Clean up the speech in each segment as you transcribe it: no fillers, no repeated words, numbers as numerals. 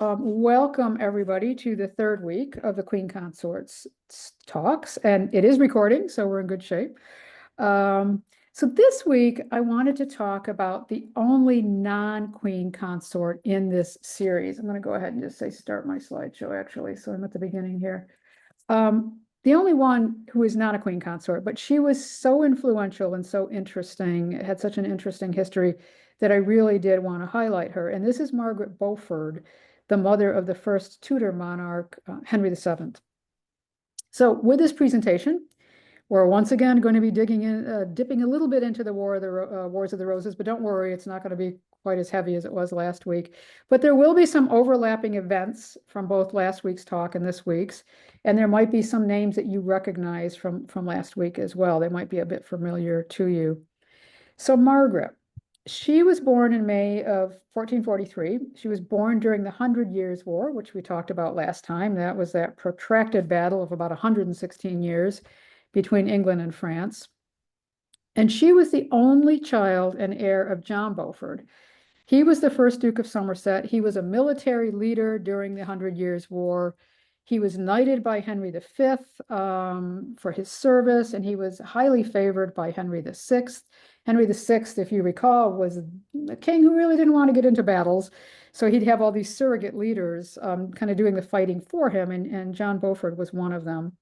Welcome everybody to the third week of the Queen Consorts talks, and it is recording, so we're in good shape. So this week I wanted to talk about the only non-Queen consort in this series. I'm going to go ahead and just say start my slideshow actually, so I'm at the beginning here. The only one who is not a Queen consort, but she was so influential and so interesting, had such an interesting history that I really did want to highlight her. And this is Margaret Beaufort, the mother of the first Tudor monarch, Henry VII. So with this presentation, we're once again going to be dipping a little bit into the Wars of the Roses, but don't worry, it's not going to be quite as heavy as it was last week. But there will be some overlapping events from both last week's talk and this week's, and there might be some names that you recognize from last week as well. They might be a bit familiar to you. So Margaret, she was born in May of 1443. She was born during the 100 Years' War, which we talked about last time. That was that protracted battle of about 116 years between England and France. And she was the only child and heir of John Beaufort. He was the first Duke of Somerset. He was a military leader during the 100 Years' War. He was knighted by Henry V for his service, and he was highly favored by Henry VI. Henry VI, if you recall, was a king who really didn't want to get into battles. So he'd have all these surrogate leaders kind of doing the fighting for him, and John Beaufort was one of them.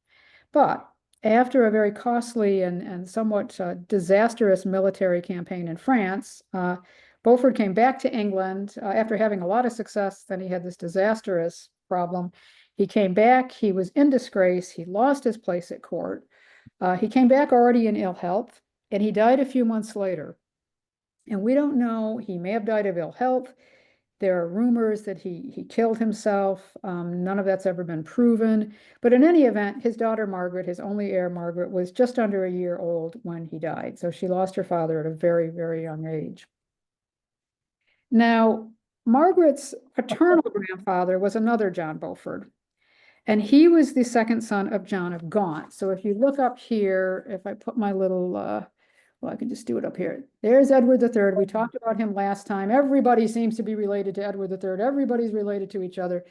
But after a very costly and somewhat disastrous military campaign in France, Beaufort came back to England after having a lot of success. Then he had this disastrous problem. He came back, he was in disgrace, he lost his place at court. He came back already in ill health, and he died a few months later. And we don't know, he may have died of ill health. There are rumors that he killed himself. None of that's ever been proven. But in any event, his daughter Margaret, his only heir Margaret, was just under a year old when he died. So she lost her father at a very, very young age. Now, Margaret's paternal grandfather was another John Beaufort, and he was the second son of John of Gaunt. So if you look up here, if I put my little, well, I can just do it up here. There's Edward III. We talked about him last time. Everybody seems to be related to Edward III. Everybody's related to each other.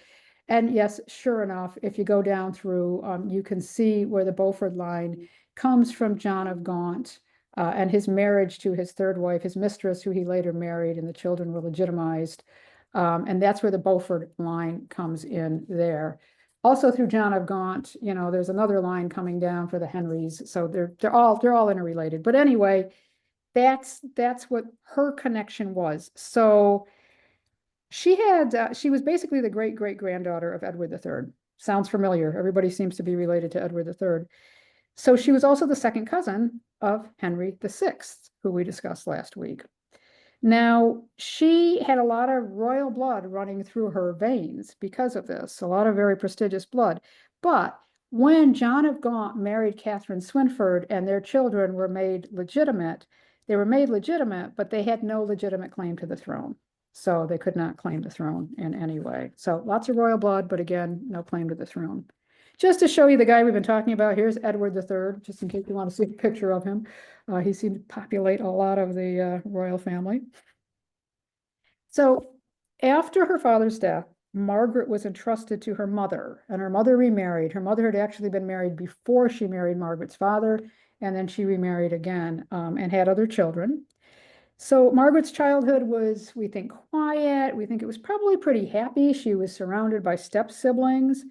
And yes, sure enough, if you go down through, you can see where the Beaufort line comes from John of Gaunt and his marriage to his third wife, his mistress, who he later married, and the children were legitimized. And that's where the Beaufort line comes in there. Also through John of Gaunt, there's another line coming down for the Henrys. So they're all interrelated. But anyway, that's what her connection was. So she was basically the great-great-granddaughter of Edward III. Sounds familiar. Everybody seems to be related to Edward III. So she was also the second cousin of Henry VI, who we discussed last week. Now, she had a lot of royal blood running through her veins because of this, a lot of very prestigious blood. But when John of Gaunt married Catherine Swynford and their children were made legitimate, but they had no legitimate claim to the throne. So they could not claim the throne in any way. So lots of royal blood, but again, no claim to the throne. Just to show you the guy we've been talking about, here's Edward III, just in case you want to see a picture of him. He seemed to populate a lot of the royal family. So after her father's death, Margaret was entrusted to her mother, and her mother remarried. Her mother had actually been married before she married Margaret's father, and then she remarried again and had other children. So Margaret's childhood was, we think, quiet. We think it was probably pretty happy. She was surrounded by step siblings.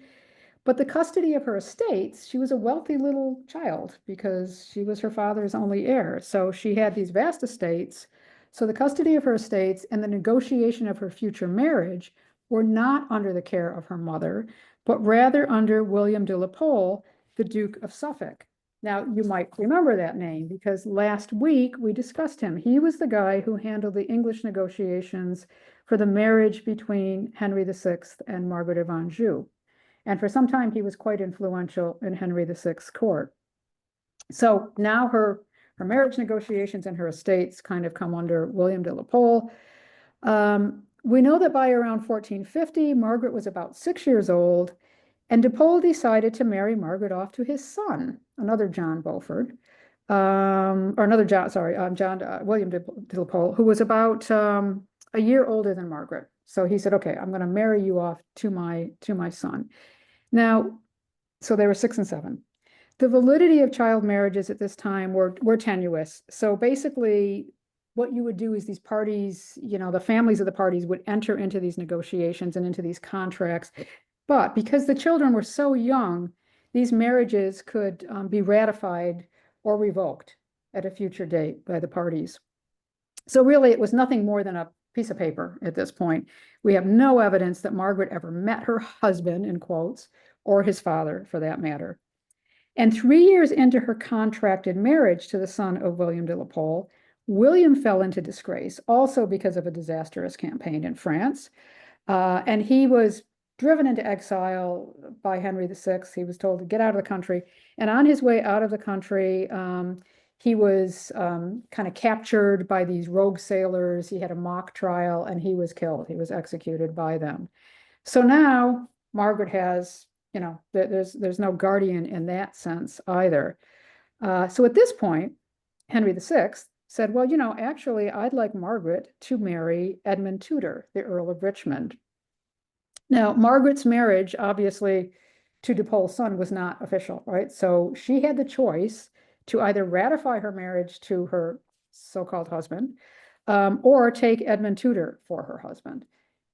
But the custody of her estates, she was a wealthy little child because she was her father's only heir. So she had these vast estates. So the custody of her estates and the negotiation of her future marriage were not under the care of her mother, but rather under William de la Pole, the Duke of Suffolk. Now, you might remember that name because last week we discussed him. He was the guy who handled the English negotiations for the marriage between Henry VI and Margaret of Anjou. And for some time, he was quite influential in Henry VI's court. So now her marriage negotiations and her estates kind of come under William de la Pole. We know that by around 1450, Margaret was about 6 years old, and de Pole decided to marry Margaret off to his son, another John Beaufort, William de la Pole, who was about a year older than Margaret. So he said, okay, I'm going to marry you off to my son. Now, so they were 6 and 7. The validity of child marriages at this time were tenuous. So basically, what you would do is these parties, the families of the parties would enter into these negotiations and into these contracts. But because the children were so young, these marriages could be ratified or revoked at a future date by the parties. So really, it was nothing more than a piece of paper at this point. We have no evidence that Margaret ever met her husband, in quotes, or his father, for that matter. And 3 years into her contracted marriage to the son of William de la Pole, William fell into disgrace, also because of a disastrous campaign in France. And he was driven into exile by Henry VI. He was told to get out of the country. And on his way out of the country, he was kind of captured by these rogue sailors. He had a mock trial and he was killed. He was executed by them. So now Margaret has, there's no guardian in that sense either. So at this point, Henry VI said, well, actually, I'd like Margaret to marry Edmund Tudor, the Earl of Richmond. Now, Margaret's marriage, obviously, to de Pole's son was not official, right? So she had the choice to either ratify her marriage to her so-called husband or take Edmund Tudor for her husband.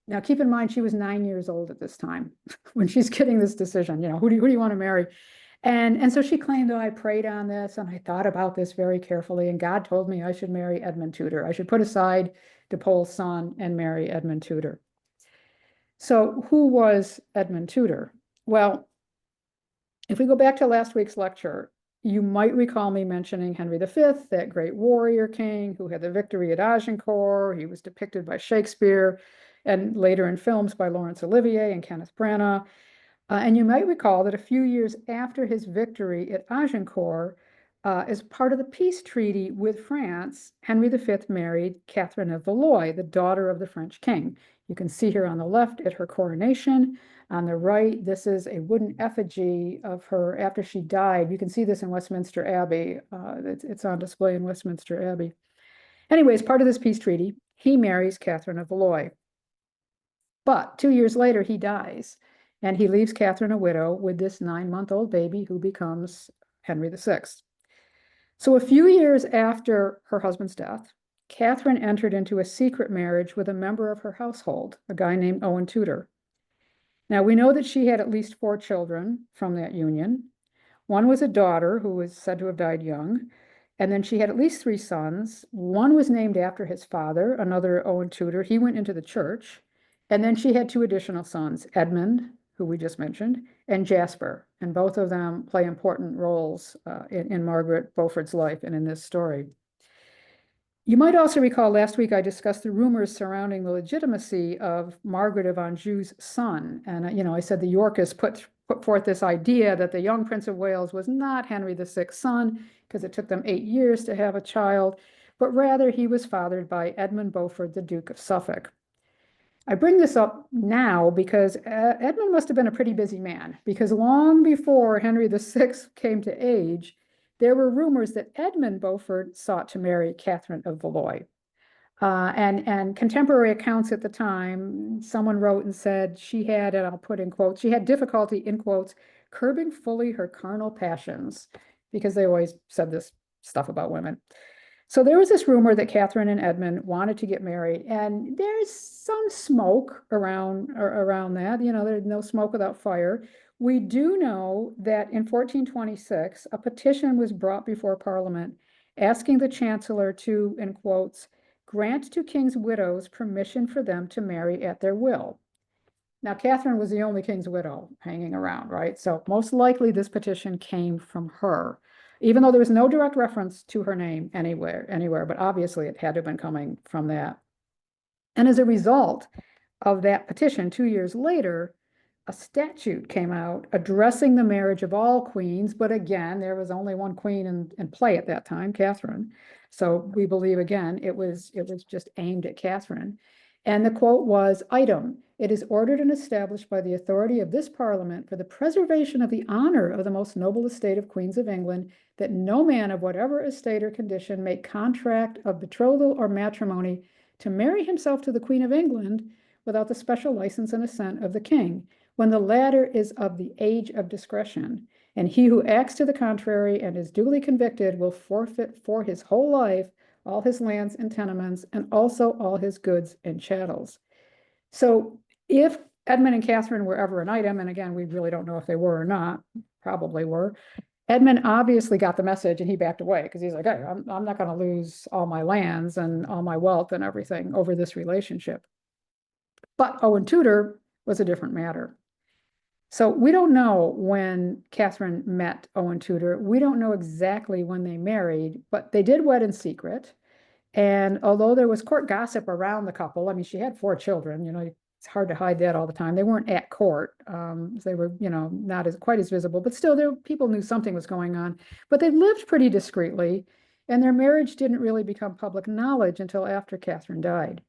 Now, keep in mind, she was 9 years old at this time when she's getting this decision, who do you want to marry? And so she claimed, I prayed on this and I thought about this very carefully, and God told me I should marry Edmund Tudor. I should put aside de Pole's son and marry Edmund Tudor. So who was Edmund Tudor? Well, if we go back to last week's lecture, you might recall me mentioning Henry V, that great warrior king who had the victory at Agincourt. He was depicted by Shakespeare and later in films by Laurence Olivier and Kenneth Branagh. And you might recall that a few years after his victory at Agincourt, as part of the peace treaty with France, Henry V married Catherine of Valois, the daughter of the French king. You can see her on the left at her coronation. On the right, this is a wooden effigy of her after she died. You can see this in Westminster Abbey. It's on display in Westminster Abbey. Anyways, part of this peace treaty, he marries Catherine of Valois. But 2 years later, he dies, and he leaves Catherine a widow with this 9-month-old baby who becomes Henry VI. So a few years after her husband's death, Catherine entered into a secret marriage with a member of her household, a guy named Owen Tudor. Now, we know that she had at least 4 children from that union. One was a daughter who was said to have died young, and then she had at least 3 sons. One was named after his father, another Owen Tudor. He went into the church. And then she had 2 additional sons, Edmund, who we just mentioned, and Jasper. And both of them play important roles in Margaret Beaufort's life and in this story. You might also recall last week I discussed the rumors surrounding the legitimacy of Margaret of Anjou's son. And, I said the Yorkists put forth this idea that the young Prince of Wales was not Henry VI's son, because it took them 8 years to have a child, but rather he was fathered by Edmund Beaufort, the Duke of Suffolk. I bring this up now because Edmund must have been a pretty busy man, because long before Henry VI came to age, there were rumors that Edmund Beaufort sought to marry Catherine of Valois. And contemporary accounts at the time, someone wrote and said she had, and I'll put in quotes, she had difficulty, in quotes, curbing fully her carnal passions, because they always said this stuff about women. So there was this rumor that Catherine and Edmund wanted to get married, and there's some smoke around that. There's no smoke without fire. We do know that in 1426, a petition was brought before Parliament asking the Chancellor to, in quotes, grant to king's widows permission for them to marry at their will. Now, Catherine was the only king's widow hanging around, right? So most likely this petition came from her, even though there was no direct reference to her name anywhere, but obviously it had to have been coming from that. And as a result of that petition, 2 years later, a statute came out addressing the marriage of all queens, but again, there was only one queen in play at that time, Catherine. So we believe, again, it was just aimed at Catherine. And the quote was, item, it is ordered and established by the authority of this Parliament for the preservation of the honor of the most noble estate of queens of England, that no man of whatever estate or condition make contract of betrothal or matrimony to marry himself to the Queen of England without the special license and assent of the king, when the latter is of the age of discretion. And he who acts to the contrary and is duly convicted will forfeit for his whole life all his lands and tenements, and also all his goods and chattels. So if Edmund and Catherine were ever an item, and again, we really don't know if they were or not, probably were, Edmund obviously got the message and he backed away because he's like, hey, I'm not going to lose all my lands and all my wealth and everything over this relationship. But Owen Tudor was a different matter. So we don't know when Catherine met Owen Tudor. We don't know exactly when they married, but they did wed in secret. And although there was court gossip around the couple, I mean, she had 4 children, it's hard to hide that all the time. They weren't at court. They were, not quite as visible, but still people knew something was going on. But they lived pretty discreetly, and their marriage didn't really become public knowledge until after Catherine died.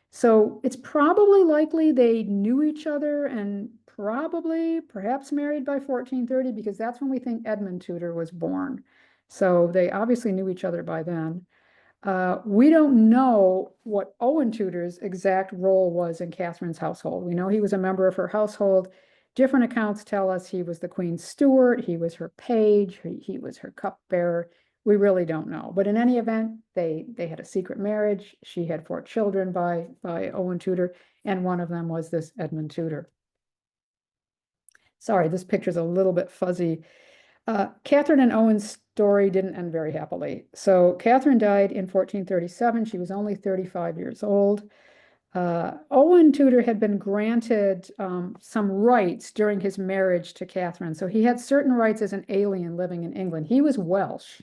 So it's probably likely they knew each other and perhaps married by 1430, because that's when we think Edmund Tudor was born. So they obviously knew each other by then. We don't know what Owen Tudor's exact role was in Catherine's household. We know he was a member of her household. Different accounts tell us he was the Queen's steward, he was her page, he was her cupbearer. We really don't know. But in any event, they had a secret marriage. She had 4 children by Owen Tudor, and one of them was this Edmund Tudor. Sorry, this picture's a little bit fuzzy. Catherine and Owen's story didn't end very happily. So Catherine died in 1437. She was only 35 years old. Owen Tudor had been granted some rights during his marriage to Catherine. So he had certain rights as an alien living in England. He was Welsh,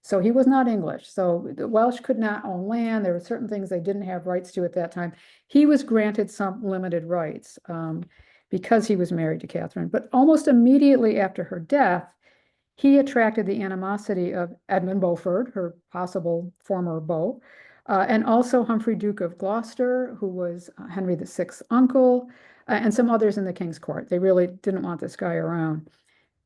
so he was not English. So the Welsh could not own land. There were certain things they didn't have rights to at that time. He was granted some limited rights because he was married to Catherine. But almost immediately after her death, he attracted the animosity of Edmund Beaufort, her possible former beau, and also Humphrey, Duke of Gloucester, who was Henry VI's uncle, and some others in the king's court. They really didn't want this guy around.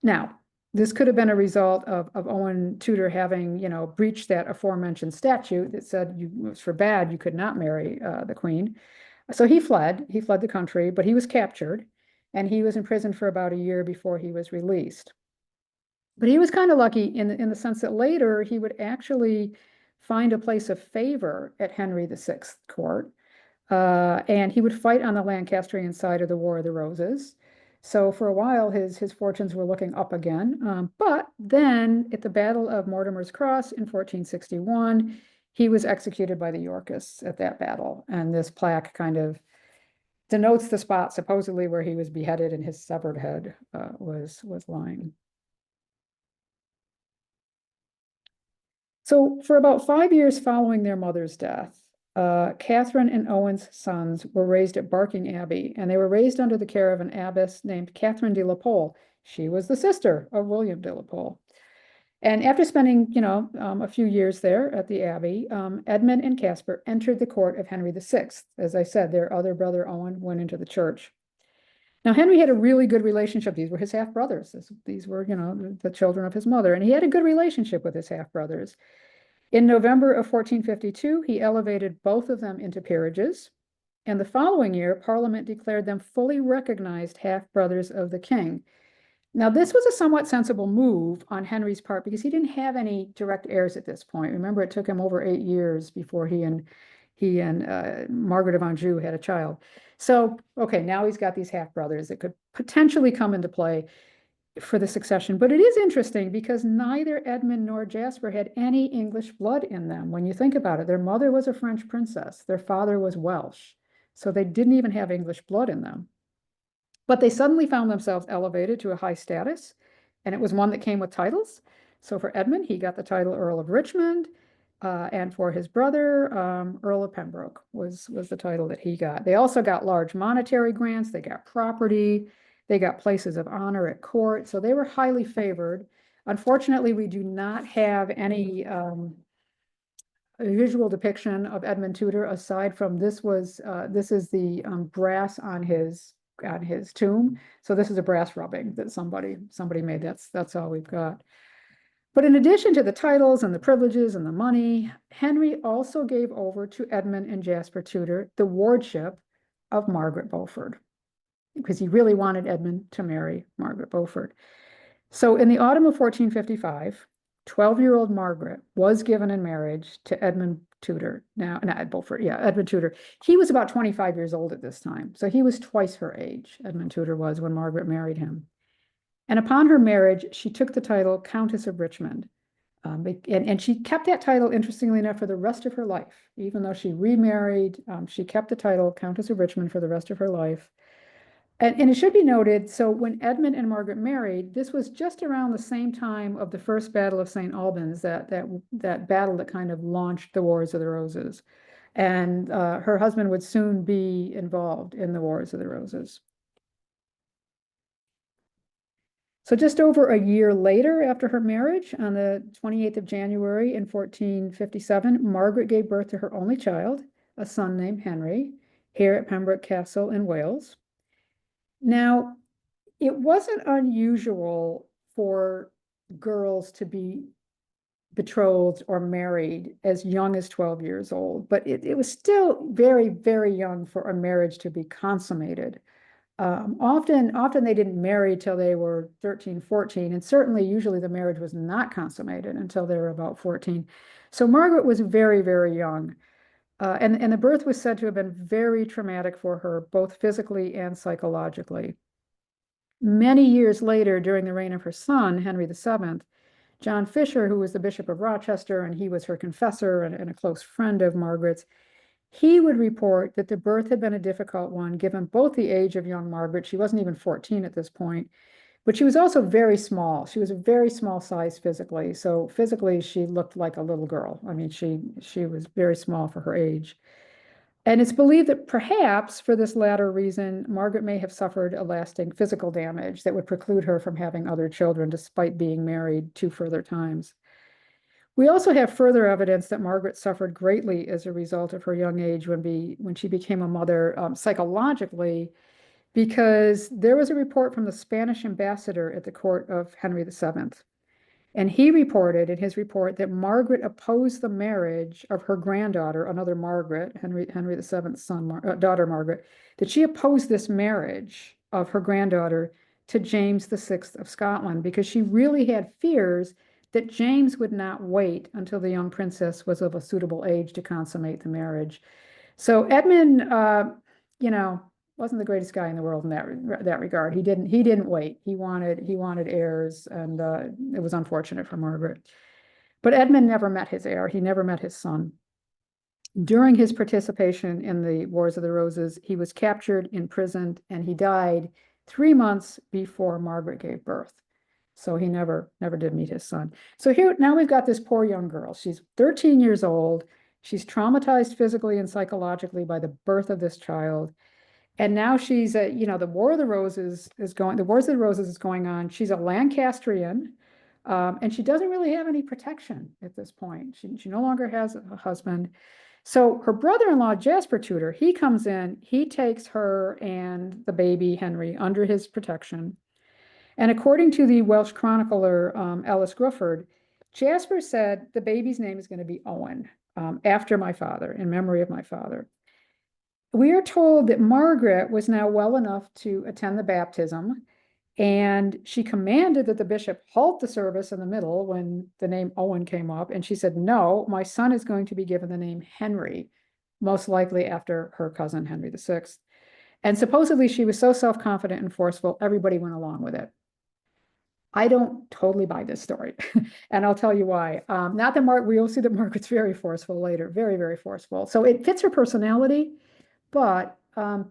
Now, this could have been a result of Owen Tudor having, breached that aforementioned statute that said it was forbade, you could not marry the queen. So he fled the country, but he was captured, and he was imprisoned for about a year before he was released. But he was kind of lucky in the sense that later he would actually find a place of favor at Henry VI court, and he would fight on the Lancastrian side of the War of the Roses. So for a while, his fortunes were looking up again. But then at the Battle of Mortimer's Cross in 1461, he was executed by the Yorkists at that battle. And this plaque kind of denotes the spot supposedly where he was beheaded and his severed head was lying. So for about 5 years following their mother's death, Catherine and Owen's sons were raised at Barking Abbey, and they were raised under the care of an abbess named Catherine de la Pole. She was the sister of William de la Pole. And after spending, a few years there at the Abbey, Edmund and Caspar entered the court of Henry VI. As I said, their other brother Owen went into the church. Now, Henry had a really good relationship. These were his half-brothers. These were, the children of his mother, and he had a good relationship with his half-brothers. In November of 1452, he elevated both of them into peerages, and the following year, Parliament declared them fully recognized half-brothers of the king. Now, this was a somewhat sensible move on Henry's part because he didn't have any direct heirs at this point. Remember, it took him over 8 years before he and Margaret of Anjou had a child. So, okay, now he's got these half-brothers that could potentially come into play for the succession. But it is interesting because neither Edmund nor Jasper had any English blood in them. When you think about it, their mother was a French princess. Their father was Welsh. So they didn't even have English blood in them. But they suddenly found themselves elevated to a high status, and it was one that came with titles. So for Edmund, he got the title Earl of Richmond, and for his brother, Earl of Pembroke was the title that he got. They also got large monetary grants. They got property. They got places of honor at court. So they were highly favored. Unfortunately, we do not have any visual depiction of Edmund Tudor aside from this is the brass on his tomb. So this is a brass rubbing that somebody made. That's all we've got. But in addition to the titles and the privileges and the money, Henry also gave over to Edmund and Jasper Tudor the wardship of Margaret Beaufort, because he really wanted Edmund to marry Margaret Beaufort. So in the autumn of 1455, 12-year-old Margaret was given in marriage to Edmund Tudor. Now, not Beaufort, yeah, Edmund Tudor. He was about 25 years old at this time, so he was twice her age, Edmund Tudor was, when Margaret married him. And upon her marriage, she took the title Countess of Richmond. And she kept that title, interestingly enough, for the rest of her life. Even though she remarried, she kept the title Countess of Richmond for the rest of her life. And it should be noted, so when Edmund and Margaret married, this was just around the same time of the First Battle of St. Albans, that battle that kind of launched the Wars of the Roses. And her husband would soon be involved in the Wars of the Roses. So just over a year later, after her marriage, on the 28th of January in 1457, Margaret gave birth to her only child, a son named Henry, here at Pembroke Castle in Wales. Now, it wasn't unusual for girls to be betrothed or married as young as 12 years old, but it was still very, very young for a marriage to be consummated. Often they didn't marry till they were 13, 14, and certainly usually the marriage was not consummated until they were about 14. So Margaret was very, very young. And the birth was said to have been very traumatic for her, both physically and psychologically. Many years later, during the reign of her son, Henry VII, John Fisher, who was the Bishop of Rochester, and he was her confessor and a close friend of Margaret's, he would report that the birth had been a difficult one, given both the age of young Margaret. She wasn't even 14 at this point, but she was also very small. She was a very small size physically. So physically, she looked like a little girl. I mean, she was very small for her age. And it's believed that perhaps for this latter reason, Margaret may have suffered a lasting physical damage that would preclude her from having other children, despite being married 2 further times. We also have further evidence that Margaret suffered greatly as a result of her young age when she became a mother, psychologically, because there was a report from the Spanish ambassador at the court of Henry VII. And he reported in his report that Margaret opposed the marriage of her granddaughter, another Margaret, Henry VII's daughter Margaret, that she opposed this marriage of her granddaughter to James VI of Scotland, because she really had fears that James would not wait until the young princess was of a suitable age to consummate the marriage. So Edmund, wasn't the greatest guy in the world in that regard. He didn't wait. He wanted heirs, and it was unfortunate for Margaret. But Edmund never met his heir. He never met his son. During his participation in the Wars of the Roses, he was captured, imprisoned, and he died 3 months before Margaret gave birth. So he never did meet his son. So here, now we've got this poor young girl. She's 13 years old. She's traumatized physically and psychologically by the birth of this child. And now she's the Wars of the Roses is going on. She's a Lancastrian, and she doesn't really have any protection at this point. She no longer has a husband. So her brother-in-law, Jasper Tudor, he comes in, he takes her and the baby Henry under his protection. And according to the Welsh chronicler, Ellis Grufford, Jasper said the baby's name is going to be Owen, after my father, in memory of my father. We are told that Margaret was now well enough to attend the baptism, and she commanded that the bishop halt the service in the middle when the name Owen came up, and she said, "No, my son is going to be given the name Henry, most likely after her cousin Henry VI." And supposedly she was so self-confident and forceful, everybody went along with it. I don't totally buy this story, and I'll tell you why. Not that we'll see that Margaret's very forceful later, very, very forceful. So it fits her personality, but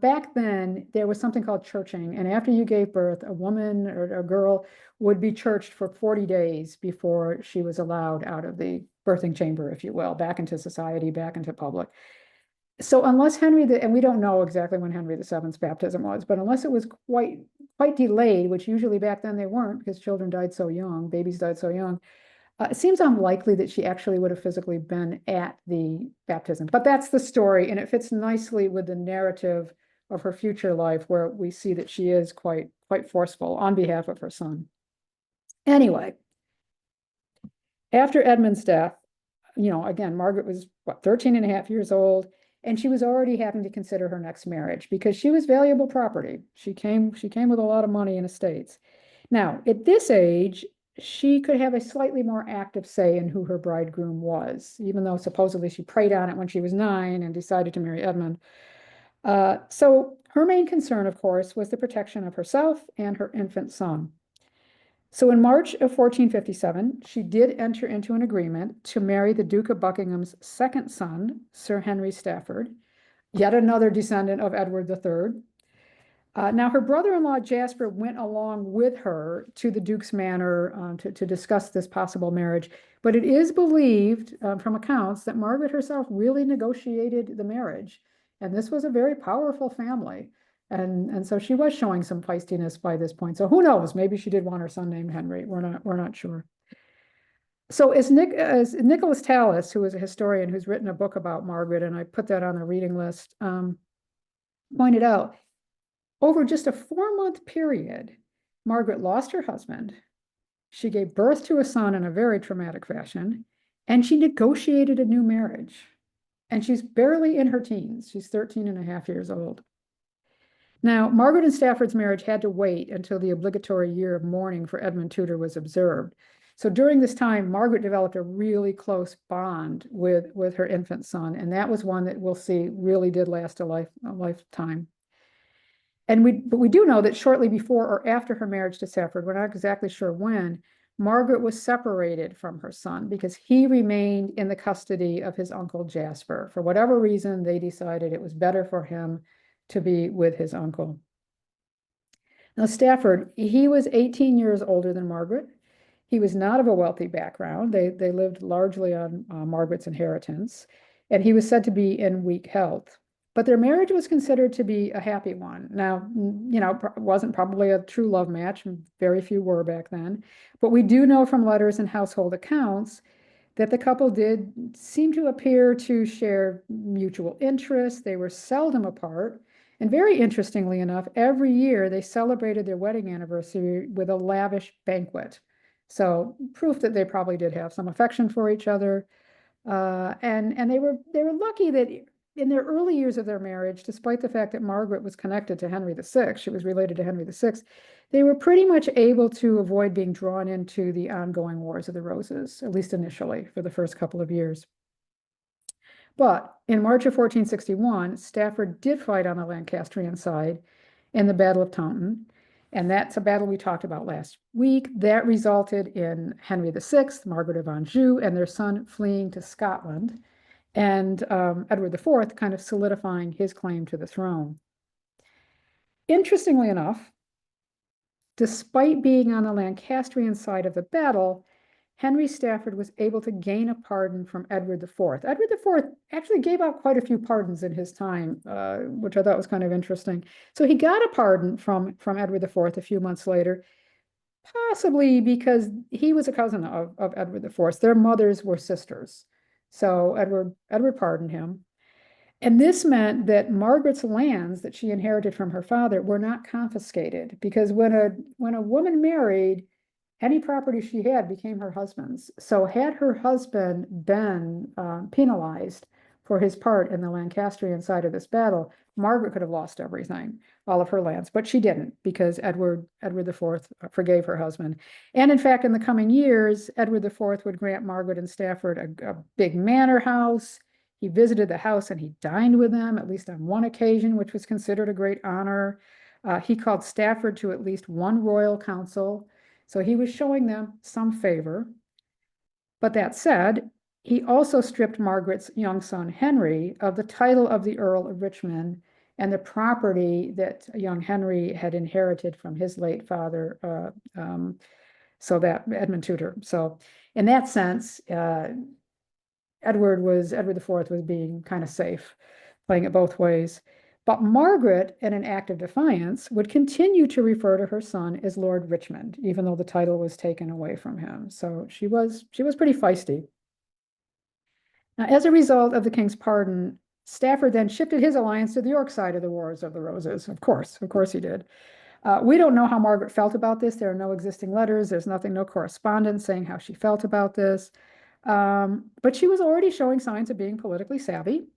back then there was something called churching, and after you gave birth, a woman or a girl would be churched for 40 days before she was allowed out of the birthing chamber, if you will, back into society, back into public. So unless and we don't know exactly when Henry VII's baptism was, but unless it was quite delayed, which usually back then they weren't, because children died so young, babies died so young, it seems unlikely that she actually would have physically been at the baptism. But that's the story, and it fits nicely with the narrative of her future life, where we see that she is quite forceful on behalf of her son. Anyway, after Edmund's death, again, Margaret was, 13 and a half years old. And she was already having to consider her next marriage because she was valuable property. She came with a lot of money and estates. Now, at this age, she could have a slightly more active say in who her bridegroom was, even though supposedly she preyed on it when she was 9 and decided to marry Edmund. So her main concern, of course, was the protection of herself and her infant son. So in March of 1457, she did enter into an agreement to marry the Duke of Buckingham's second son, Sir Henry Stafford, yet another descendant of Edward III. Now, her brother-in-law Jasper went along with her to the Duke's manor to discuss this possible marriage, but it is believed from accounts that Margaret herself really negotiated the marriage, and this was a very powerful family. And so she was showing some feistiness by this point. So who knows? Maybe she did want her son named Henry. We're not sure. So as Nicholas Tallis, who is a historian who's written a book about Margaret, and I put that on the reading list, pointed out, over just a 4-month period, Margaret lost her husband. She gave birth to a son in a very traumatic fashion, and she negotiated a new marriage. And she's barely in her teens. She's 13 and a half years old. Now, Margaret and Stafford's marriage had to wait until the obligatory year of mourning for Edmund Tudor was observed. So during this time, Margaret developed a really close bond with her infant son, and that was one that we'll see really did last a lifetime. But we do know that shortly before or after her marriage to Stafford, we're not exactly sure when, Margaret was separated from her son because he remained in the custody of his uncle Jasper. For whatever reason, they decided it was better for him to be with his uncle. Now, Stafford, he was 18 years older than Margaret. He was not of a wealthy background. They lived largely on Margaret's inheritance, and he was said to be in weak health. But their marriage was considered to be a happy one. Now, it wasn't probably a true love match. Very few were back then. But we do know from letters and household accounts that the couple did seem to appear to share mutual interests. They were seldom apart. And very interestingly enough, every year they celebrated their wedding anniversary with a lavish banquet. So proof that they probably did have some affection for each other. And they were lucky that in their early years of their marriage, despite the fact that Margaret was connected to Henry VI, she was related to Henry VI, they were pretty much able to avoid being drawn into the ongoing Wars of the Roses, at least initially, for the first couple of years. But in March of 1461, Stafford did fight on the Lancastrian side in the Battle of Taunton, and that's a battle we talked about last week. That resulted in Henry VI, Margaret of Anjou, and their son fleeing to Scotland, and Edward IV kind of solidifying his claim to the throne. Interestingly enough, despite being on the Lancastrian side of the battle, Henry Stafford was able to gain a pardon from Edward IV. Edward IV actually gave out quite a few pardons in his time, which I thought was kind of interesting. So he got a pardon from Edward IV a few months later, possibly because he was a cousin of Edward IV. Their mothers were sisters. So Edward pardoned him. And this meant that Margaret's lands that she inherited from her father were not confiscated, because when a woman married, any property she had became her husband's. So had her husband been penalized for his part in the Lancastrian side of this battle, Margaret could have lost everything, all of her lands, but she didn't, because Edward IV forgave her husband. And in fact, in the coming years, Edward IV would grant Margaret and Stafford a big manor house. He visited the house and he dined with them, at least on one occasion, which was considered a great honor. He called Stafford to at least one royal council. So he was showing them some favor. But that said, he also stripped Margaret's young son, Henry, of the title of the Earl of Richmond and the property that young Henry had inherited from his late father, so that Edmund Tudor. So in that sense, Edward IV was being kind of safe, playing it both ways. But Margaret, in an act of defiance, would continue to refer to her son as Lord Richmond, even though the title was taken away from him. So she was pretty feisty. Now, as a result of the king's pardon, Stafford then shifted his alliance to the York side of the Wars of the Roses. Of course he did. We don't know how Margaret felt about this. There are no existing letters. There's no correspondence saying how she felt about this. But she was already showing signs of being politically savvy.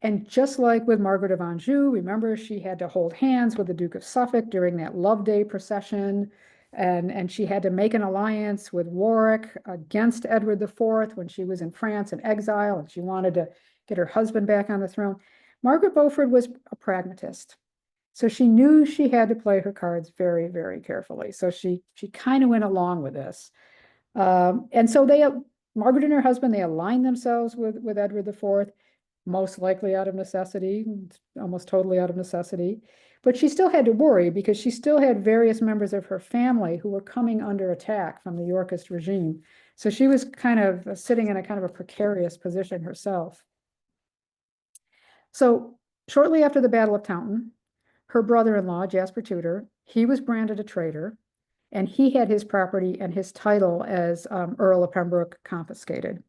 And just like with Margaret of Anjou, remember she had to hold hands with the Duke of Suffolk during that Love Day procession. And she had to make an alliance with Warwick against Edward IV when she was in France in exile and she wanted to get her husband back on the throne. Margaret Beaufort was a pragmatist. So she knew she had to play her cards very, very carefully. So she kind of went along with this. And so Margaret and her husband, they aligned themselves with Edward IV, most likely out of necessity, almost totally out of necessity. But she still had to worry because she still had various members of her family who were coming under attack from the Yorkist regime. So she was kind of sitting in a kind of a precarious position herself. So shortly after the Battle of Taunton, her brother-in-law, Jasper Tudor, he was branded a traitor, and he had his property and his title as Earl of Pembroke confiscated.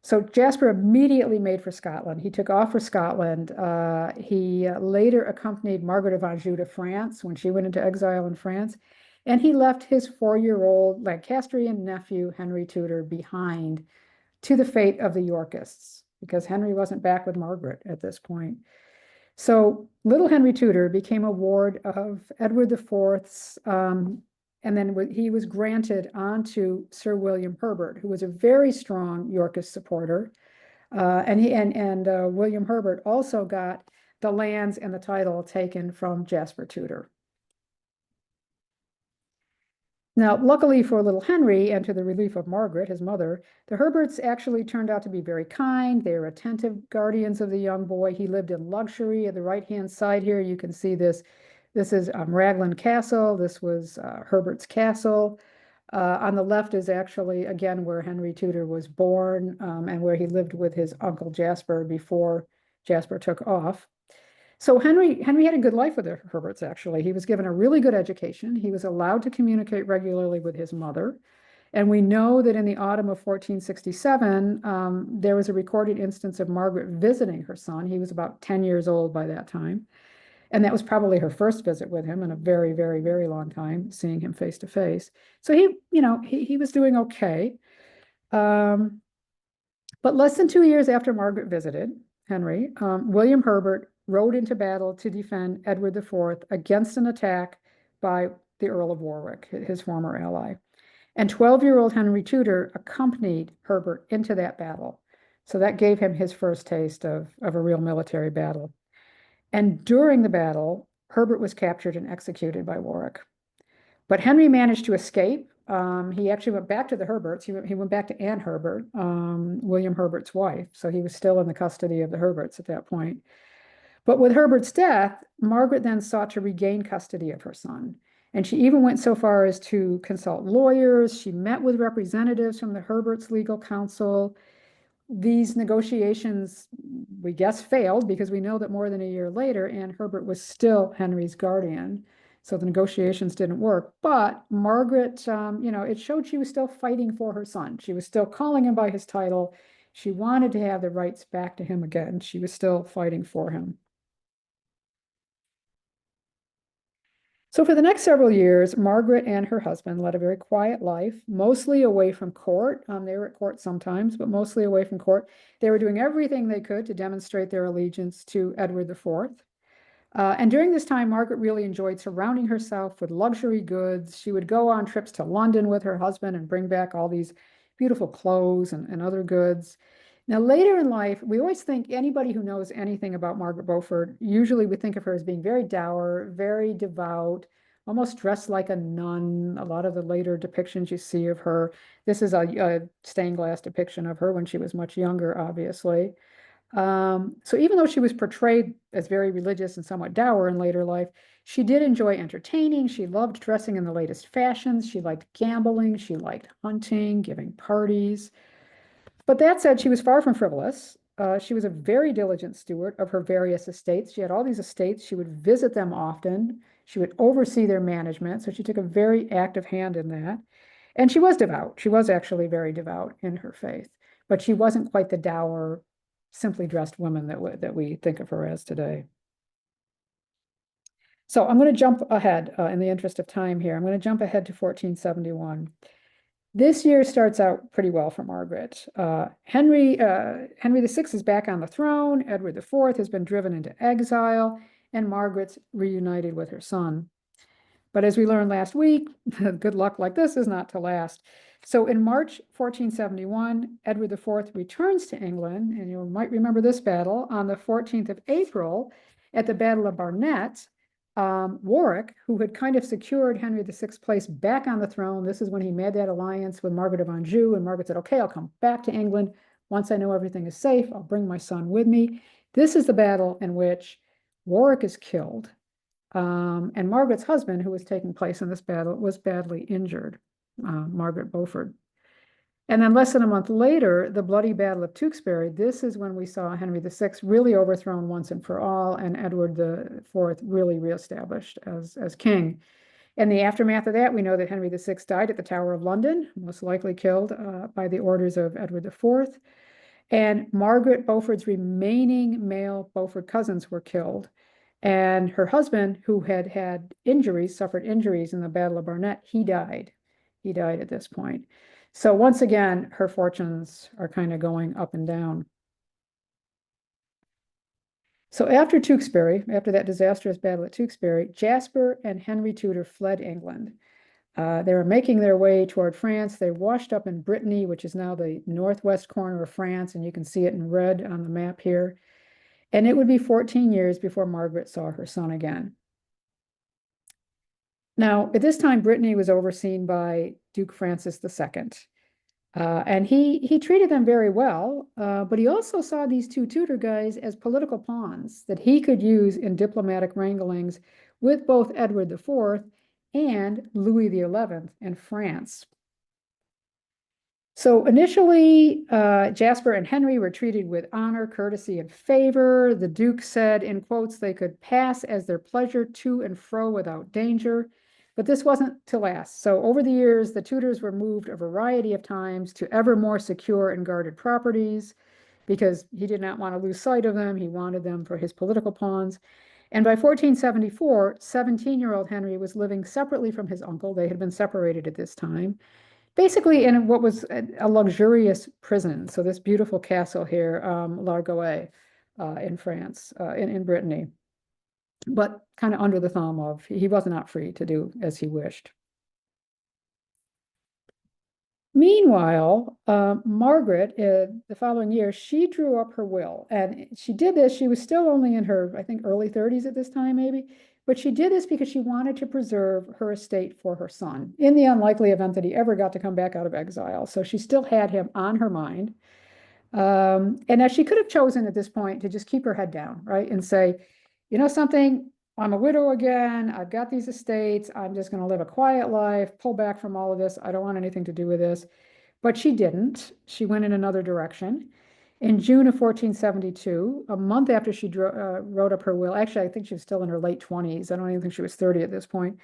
So Jasper immediately made for Scotland. He took off for Scotland. He later accompanied Margaret of Anjou to France when she went into exile in France. And he left his 4-year-old Lancastrian nephew, Henry Tudor, behind to the fate of the Yorkists, because Henry wasn't back with Margaret at this point. So little Henry Tudor became a ward of Edward IV's, and then he was granted on to Sir William Herbert, who was a very strong Yorkist supporter. And William Herbert also got the lands and the title taken from Jasper Tudor. Now, luckily for little Henry and to the relief of Margaret, his mother, the Herberts actually turned out to be very kind. They were attentive guardians of the young boy. He lived in luxury. At the right-hand side here, you can see this. This is Raglan Castle. This was Herbert's Castle. On the left is actually, again, where Henry Tudor was born and where he lived with his uncle Jasper before Jasper took off. So Henry had a good life with the Herberts, actually. He was given a really good education. He was allowed to communicate regularly with his mother. And we know that in the autumn of 1467, there was a recorded instance of Margaret visiting her son. He was about 10 years old by that time. And that was probably her first visit with him in a very, very, very long time, seeing him face to face. So he was doing okay. But less than 2 years after Margaret visited Henry, William Herbert rode into battle to defend Edward IV against an attack by the Earl of Warwick, his former ally. And 12-year-old Henry Tudor accompanied Herbert into that battle. So that gave him his first taste of a real military battle. And during the battle, Herbert was captured and executed by Warwick. But Henry managed to escape. He actually went back to the Herberts. He went back to Anne Herbert, William Herbert's wife. So he was still in the custody of the Herberts at that point. But with Herbert's death, Margaret then sought to regain custody of her son. And she even went so far as to consult lawyers. She met with representatives from the Herberts legal counsel. These negotiations, we guess, failed because we know that more than a year later, Anne Herbert was still Henry's guardian. So the negotiations didn't work. But Margaret, it showed she was still fighting for her son. She was still calling him by his title. She wanted to have the rights back to him again. She was still fighting for him. So for the next several years, Margaret and her husband led a very quiet life, mostly away from court. They were at court sometimes, but mostly away from court. They were doing everything they could to demonstrate their allegiance to Edward IV. And during this time, Margaret really enjoyed surrounding herself with luxury goods. She would go on trips to London with her husband and bring back all these beautiful clothes and other goods. Now, later in life, we always think anybody who knows anything about Margaret Beaufort, usually we think of her as being very dour, very devout, almost dressed like a nun. A lot of the later depictions you see of her. This is a stained glass depiction of her when she was much younger, obviously. So even though she was portrayed as very religious and somewhat dour in later life, she did enjoy entertaining. She loved dressing in the latest fashions. She liked gambling. She liked hunting, giving parties. But that said, she was far from frivolous. She was a very diligent steward of her various estates. She had all these estates. She would visit them often. She would oversee their management. So she took a very active hand in that. And she was devout. She was actually very devout in her faith. But she wasn't quite the dour, simply dressed woman that we think of her as today. So I'm going to jump ahead in the interest of time here. I'm going to jump ahead to 1471. This year starts out pretty well for Margaret. Henry VI is back on the throne. Edward IV has been driven into exile, and Margaret's reunited with her son. But as we learned last week, good luck like this is not to last. So in March 1471, Edward IV returns to England, and you might remember this battle on the 14th of April at the Battle of Barnet. Warwick, who had kind of secured Henry VI's place back on the throne, this is when he made that alliance with Margaret of Anjou, and Margaret said, okay, I'll come back to England. Once I know everything is safe, I'll bring my son with me. This is the battle in which Warwick is killed. And Margaret's husband, who was taking place in this battle, was badly injured, Margaret Beaufort. And then less than a month later, the bloody Battle of Tewkesbury, this is when we saw Henry VI really overthrown once and for all, and Edward IV really reestablished as king. In the aftermath of that, we know that Henry VI died at the Tower of London, most likely killed by the orders of Edward IV. And Margaret Beaufort's remaining male Beaufort cousins were killed. And her husband, who had injuries, suffered injuries in the Battle of Barnet, he died. He died at this point. So once again, her fortunes are kind of going up and down. So after Tewkesbury, after that disastrous battle at Tewkesbury, Jasper and Henry Tudor fled England. They were making their way toward France. They washed up in Brittany, which is now the northwest corner of France, and you can see it in red on the map here. And it would be 14 years before Margaret saw her son again. Now, at this time, Brittany was overseen by Duke Francis II. And he treated them very well, but he also saw these two Tudor guys as political pawns that he could use in diplomatic wranglings with both Edward IV and Louis XI in France. So initially, Jasper and Henry were treated with honor, courtesy, and favor. The Duke said, in quotes, they could pass as their pleasure to and fro without danger. But this wasn't to last. So over the years, the Tudors were moved a variety of times to ever more secure and guarded properties because he did not want to lose sight of them. He wanted them for his political pawns. And by 1474, 17-year-old Henry was living separately from his uncle. They had been separated at this time, basically in what was a luxurious prison. So this beautiful castle here, Largoé, in France, in Brittany, but kind of under the thumb of, he was not free to do as he wished. Meanwhile, Margaret, the following year, she drew up her will, and she did this. She was still only in her, I think, early 30s at this time, maybe, but she did this because she wanted to preserve her estate for her son in the unlikely event that he ever got to come back out of exile. So she still had him on her mind. And now she could have chosen at this point to just keep her head down, right? And say, you know something, I'm a widow again. I've got these estates. I'm just going to live a quiet life, pull back from all of this. I don't want anything to do with this. But she didn't. She went in another direction. In June of 1472, a month after she wrote up her will, actually, I think she was still in her late 20s. I don't even think she was 30 at this point.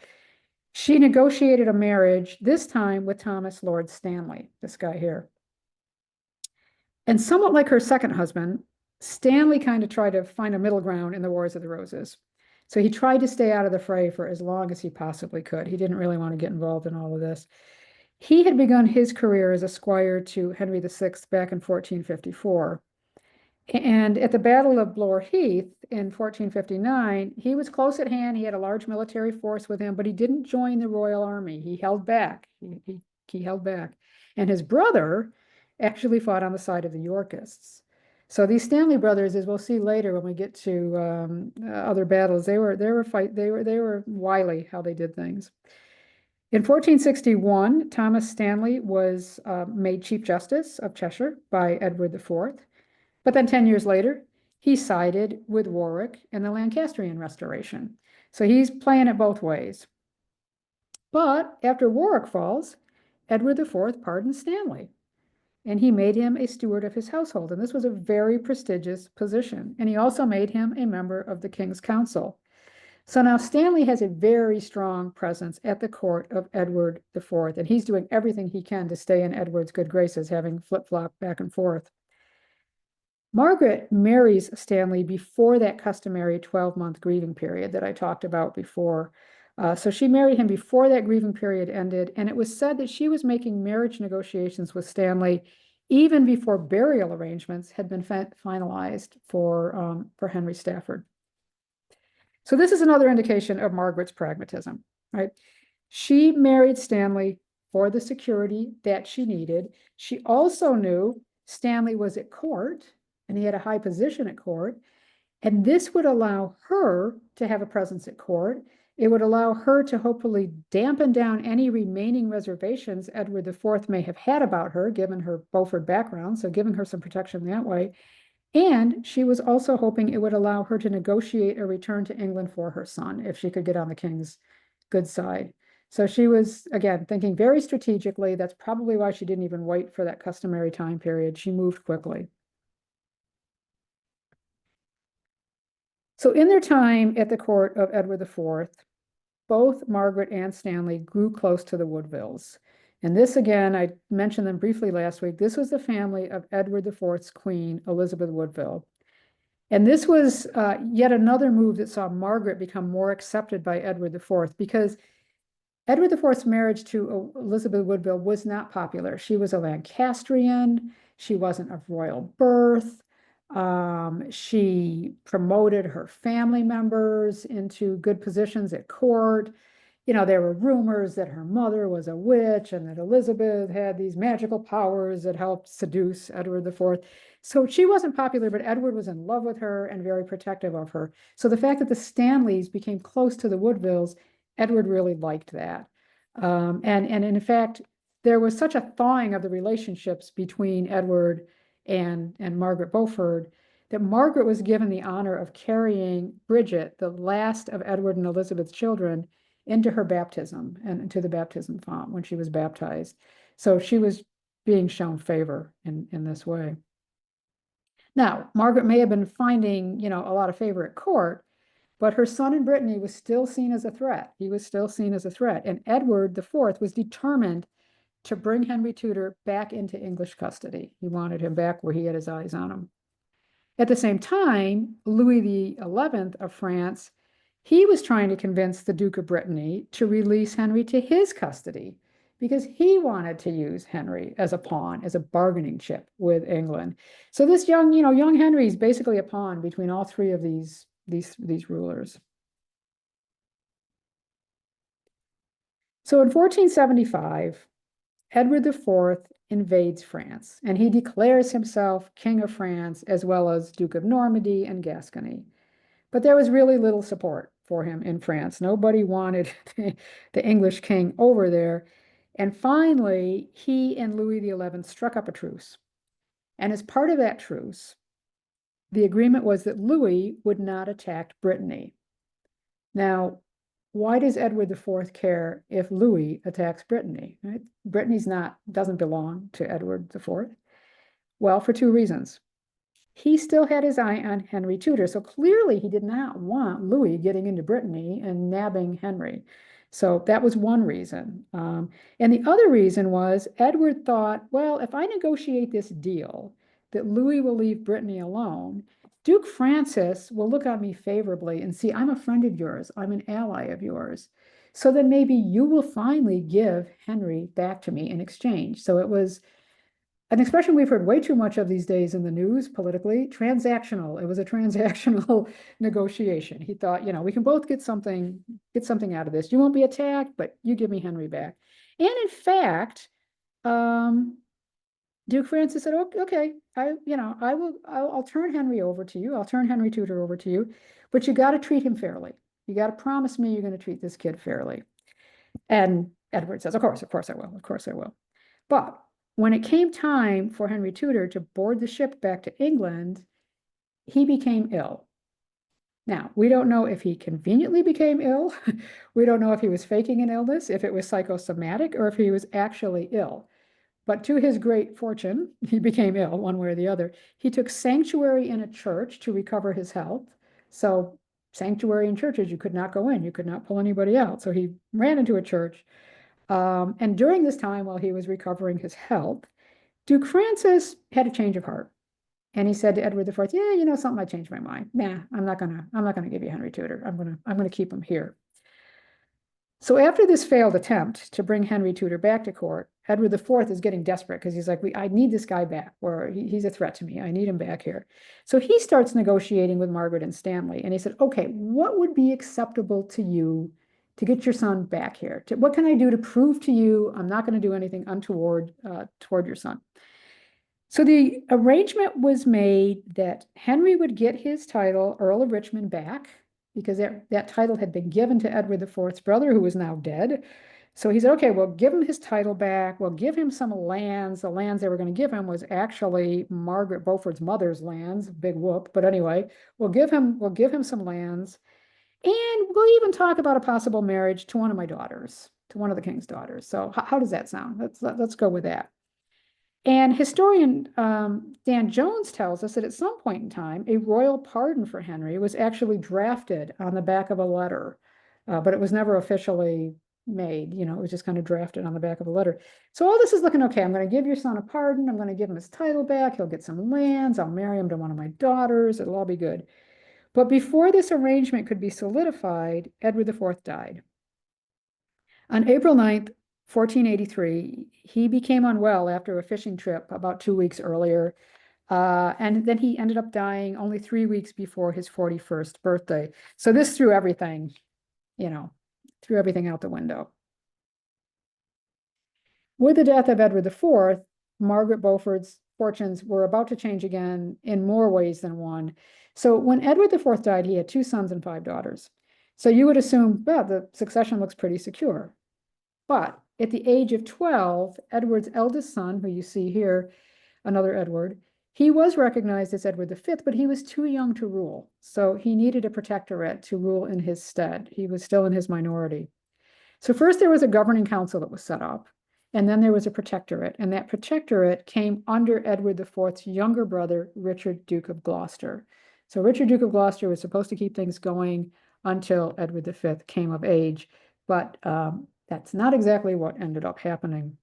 She negotiated a marriage, this time with Thomas Lord Stanley, this guy here. And somewhat like her second husband, Stanley kind of tried to find a middle ground in the Wars of the Roses. So he tried to stay out of the fray for as long as he possibly could. He didn't really want to get involved in all of this. He had begun his career as a squire to Henry VI back in 1454. And at the Battle of Blore Heath in 1459, he was close at hand. He had a large military force with him, but he didn't join the royal army. He held back. He held back. And his brother actually fought on the side of the Yorkists. So these Stanley brothers, as we'll see later when we get to other battles, they were wily how they did things. In 1461, Thomas Stanley was made Chief Justice of Cheshire by Edward IV. But then 10 years later, he sided with Warwick in the Lancastrian Restoration. So he's playing it both ways. But after Warwick falls, Edward IV pardoned Stanley, and he made him a steward of his household. And this was a very prestigious position. And he also made him a member of the King's Council. So now Stanley has a very strong presence at the court of Edward IV, and he's doing everything he can to stay in Edward's good graces, having flip-flop back and forth. Margaret marries Stanley before that customary 12-month grieving period that I talked about before. So she married him before that grieving period ended, and it was said that she was making marriage negotiations with Stanley even before burial arrangements had been finalized for Henry Stafford. So this is another indication of Margaret's pragmatism, right? She married Stanley for the security that she needed. She also knew Stanley was at court and he had a high position at court, and this would allow her to have a presence at court. It would allow her to hopefully dampen down any remaining reservations Edward IV may have had about her, given her Beaufort background, so giving her some protection that way. And she was also hoping it would allow her to negotiate a return to England for her son, if she could get on the king's good side. So she was, again, thinking very strategically. That's probably why she didn't even wait for that customary time period. She moved quickly. So in their time at the court of Edward IV, both Margaret and Stanley grew close to the Woodvilles. And this, again, I mentioned them briefly last week. This was the family of Edward IV's queen, Elizabeth Woodville. And this was yet another move that saw Margaret become more accepted by Edward IV, because Edward IV's marriage to Elizabeth Woodville was not popular. She was a Lancastrian. She wasn't of royal birth. She promoted her family members into good positions at court. You know, there were rumors that her mother was a witch and that Elizabeth had these magical powers that helped seduce Edward IV. So she wasn't popular, but Edward was in love with her and very protective of her. So the fact that the Stanleys became close to the Woodvilles, Edward really liked that. And in fact, there was such a thawing of the relationships between Edward and Margaret Beaufort that Margaret was given the honor of carrying Bridget, the last of Edward and Elizabeth's children, into her baptism and into the baptism font when she was baptized. So she was being shown favor in this way. Now, Margaret may have been finding, a lot of favor at court, but her son in Brittany was still seen as a threat. He was still seen as a threat. And Edward IV was determined to bring Henry Tudor back into English custody. He wanted him back where he had his eyes on him. At the same time, Louis XI of France, he was trying to convince the Duke of Brittany to release Henry to his custody because he wanted to use Henry as a pawn, as a bargaining chip with England. So this young Henry is basically a pawn between all three of these rulers. So in 1475, Edward IV invades France, and he declares himself King of France as well as Duke of Normandy and Gascony. But there was really little support for him in France. Nobody wanted the English king over there. And finally, he and Louis XI struck up a truce. And as part of that truce, the agreement was that Louis would not attack Brittany. Now, why does Edward IV care if Louis attacks Brittany? Right? Brittany's doesn't belong to Edward IV. Well, for two reasons. He still had his eye on Henry Tudor, so clearly he did not want Louis getting into Brittany and nabbing Henry. So that was one reason. And the other reason was Edward thought, well, if I negotiate this deal that Louis will leave Brittany alone, Duke Francis will look on me favorably and see, I'm a friend of yours, I'm an ally of yours. So then maybe you will finally give Henry back to me in exchange. So it was an expression we've heard way too much of these days in the news politically, transactional. It was a transactional negotiation. He thought, we can both get something out of this. You won't be attacked, but you give me Henry back. And in fact, Duke Francis said, okay, I'll turn Henry over to you. I'll turn Henry Tudor over to you, but you got to treat him fairly. You got to promise me you're going to treat this kid fairly. And Edward says, of course I will. But when it came time for Henry Tudor to board the ship back to England, he became ill. Now, we don't know if he conveniently became ill. We don't know if he was faking an illness, if it was psychosomatic, or if he was actually ill. But to his great fortune, he became ill one way or the other. He took sanctuary in a church to recover his health. So sanctuary in churches, you could not go in, you could not pull anybody out. So he ran into a church. And during this time, while he was recovering his health, Duke Francis had a change of heart. And he said to Edward IV, yeah, something might change my mind. Nah, I'm not gonna give you Henry Tudor. I'm gonna keep him here. So after this failed attempt to bring Henry Tudor back to court, Edward IV is getting desperate because he's like, I need this guy back, or he's a threat to me. I need him back here. So he starts negotiating with Margaret and Stanley. And he said, okay, what would be acceptable to you to get your son back here? What can I do to prove to you I'm not going to do anything untoward toward your son? So the arrangement was made that Henry would get his title, Earl of Richmond, back because that title had been given to Edward IV's brother, who was now dead. So he said, okay, we'll give him his title back. We'll give him some lands. The lands they were going to give him was actually Margaret Beaufort's mother's lands. Big whoop. But anyway, we'll give him some lands. And we'll even talk about a possible marriage to one of my daughters, to one of the king's daughters. So how does that sound? Let's go with that. And historian Dan Jones tells us that at some point in time, a royal pardon for Henry was actually drafted on the back of a letter, but it was never officially made. It was just kind of drafted on the back of a letter. So all this is looking okay. I'm going to give your son a pardon. I'm going to give him his title back. He'll get some lands. I'll marry him to one of my daughters. It'll all be good. But before this arrangement could be solidified, Edward IV died. On April 9th, 1483, he became unwell after a fishing trip about 2 weeks earlier. And then he ended up dying only 3 weeks before his 41st birthday. So this threw everything out the window. With the death of Edward IV, Margaret Beaufort's fortunes were about to change again in more ways than one. So when Edward IV died, he had 2 sons and 5 daughters. So you would assume, well, the succession looks pretty secure. But at the age of 12, Edward's eldest son, who you see here, another Edward, he was recognized as Edward V, but he was too young to rule. So he needed a protectorate to rule in his stead. He was still in his minority. So first there was a governing council that was set up, and then there was a protectorate. And that protectorate came under Edward IV's younger brother, Richard, Duke of Gloucester. So Richard, Duke of Gloucester, was supposed to keep things going until Edward V came of age. But that's not exactly what ended up happening.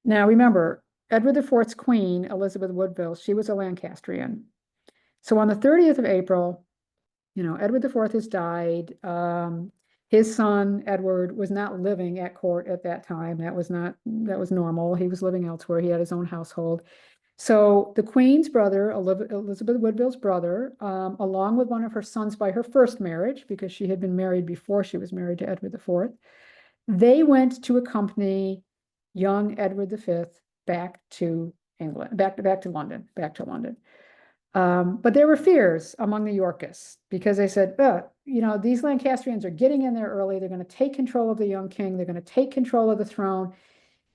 Now, remember, Edward IV's queen, Elizabeth Woodville, she was a Lancastrian. So on the 30th of April, Edward IV has died. His son, Edward, was not living at court at that time. That was normal. He was living elsewhere. He had his own household. So the queen's brother, Elizabeth Woodville's brother, along with one of her sons by her first marriage, because she had been married before she was married to Edward IV, they went to accompany young Edward V back to England, back to London. But there were fears among the Yorkists because they said, these Lancastrians are getting in there early. They're going to take control of the young king. They're going to take control of the throne.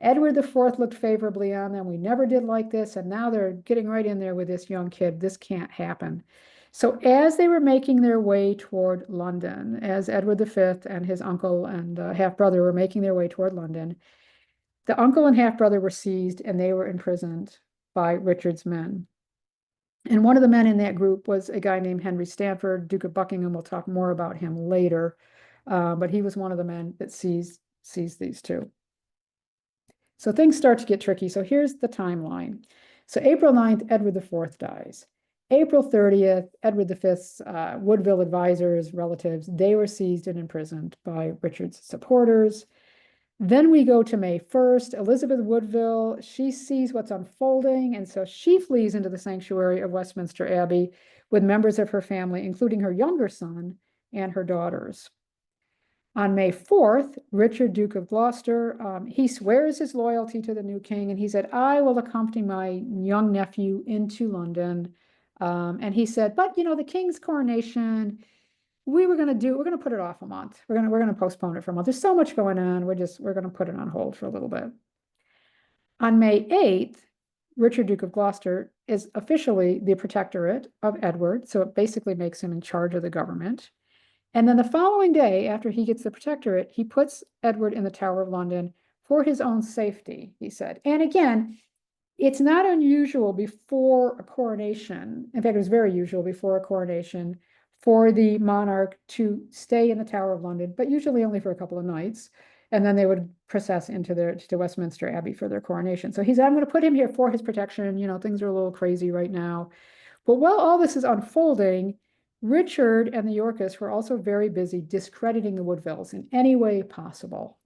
Edward IV looked favorably on them. We never did like this. And now they're getting right in there with this young kid. This can't happen. So as they were making their way toward London, as Edward V and his uncle and half-brother were making their way toward London, the uncle and half-brother were seized and they were imprisoned by Richard's men. And one of the men in that group was a guy named Henry Stanford, Duke of Buckingham. We'll talk more about him later. But he was one of the men that seized these two. So things start to get tricky. So here's the timeline. So April 9th, Edward IV dies. April 30th, Edward V's Woodville advisors, relatives, they were seized and imprisoned by Richard's supporters. Then we go to May 1st. Elizabeth Woodville, she sees what's unfolding, and so she flees into the sanctuary of Westminster Abbey with members of her family, including her younger son and her daughters. On May 4th, Richard, Duke of Gloucester, he swears his loyalty to the new king, and he said, I will accompany my young nephew into London. And he said, but the king's coronation, we're going to put it off a month. We're going to postpone it for a month. There's so much going on. We're going to put it on hold for a little bit. On May 8th, Richard, Duke of Gloucester, is officially the protectorate of Edward. So it basically makes him in charge of the government. And then the following day, after he gets the protectorate, he puts Edward in the Tower of London for his own safety, he said. And again, it's not unusual before a coronation. In fact, it was very usual before a coronation for the monarch to stay in the Tower of London, but usually only for a couple of nights. And then they would process to Westminster Abbey for their coronation. So he said, I'm going to put him here for his protection. Things are a little crazy right now. But while all this is unfolding, Richard and the Yorkists were also very busy discrediting the Woodvilles in any way possible.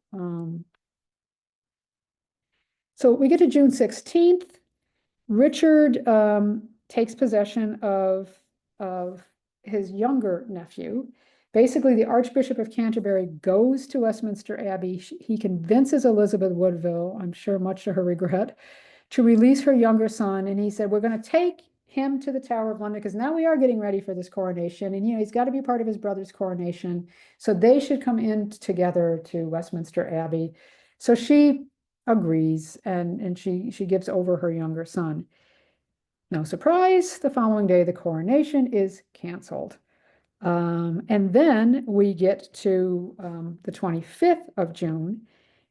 So we get to June 16th. Richard takes possession of his younger nephew. Basically, the Archbishop of Canterbury goes to Westminster Abbey. He convinces Elizabeth Woodville, I'm sure much to her regret, to release her younger son. And he said, we're going to take him to the Tower of London because now we are getting ready for this coronation. And, he's got to be part of his brother's coronation. So they should come in together to Westminster Abbey. So she agrees and she gives over her younger son. No surprise, the following day, the coronation is canceled. And then we get to the 25th of June.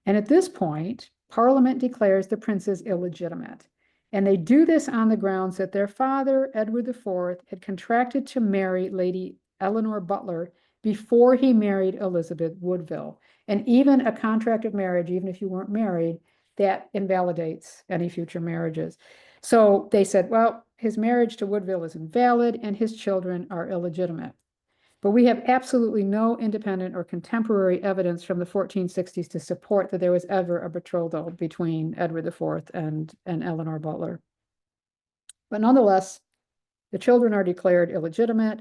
And at this point, Parliament declares the princes illegitimate. And they do this on the grounds that their father, Edward IV, had contracted to marry Lady Eleanor Butler before he married Elizabeth Woodville. And even a contract of marriage, even if you weren't married, that invalidates any future marriages. So they said, well, his marriage to Woodville is invalid and his children are illegitimate. But we have absolutely no independent or contemporary evidence from the 1460s to support that there was ever a betrothal between Edward IV and Eleanor Butler. But nonetheless, the children are declared illegitimate.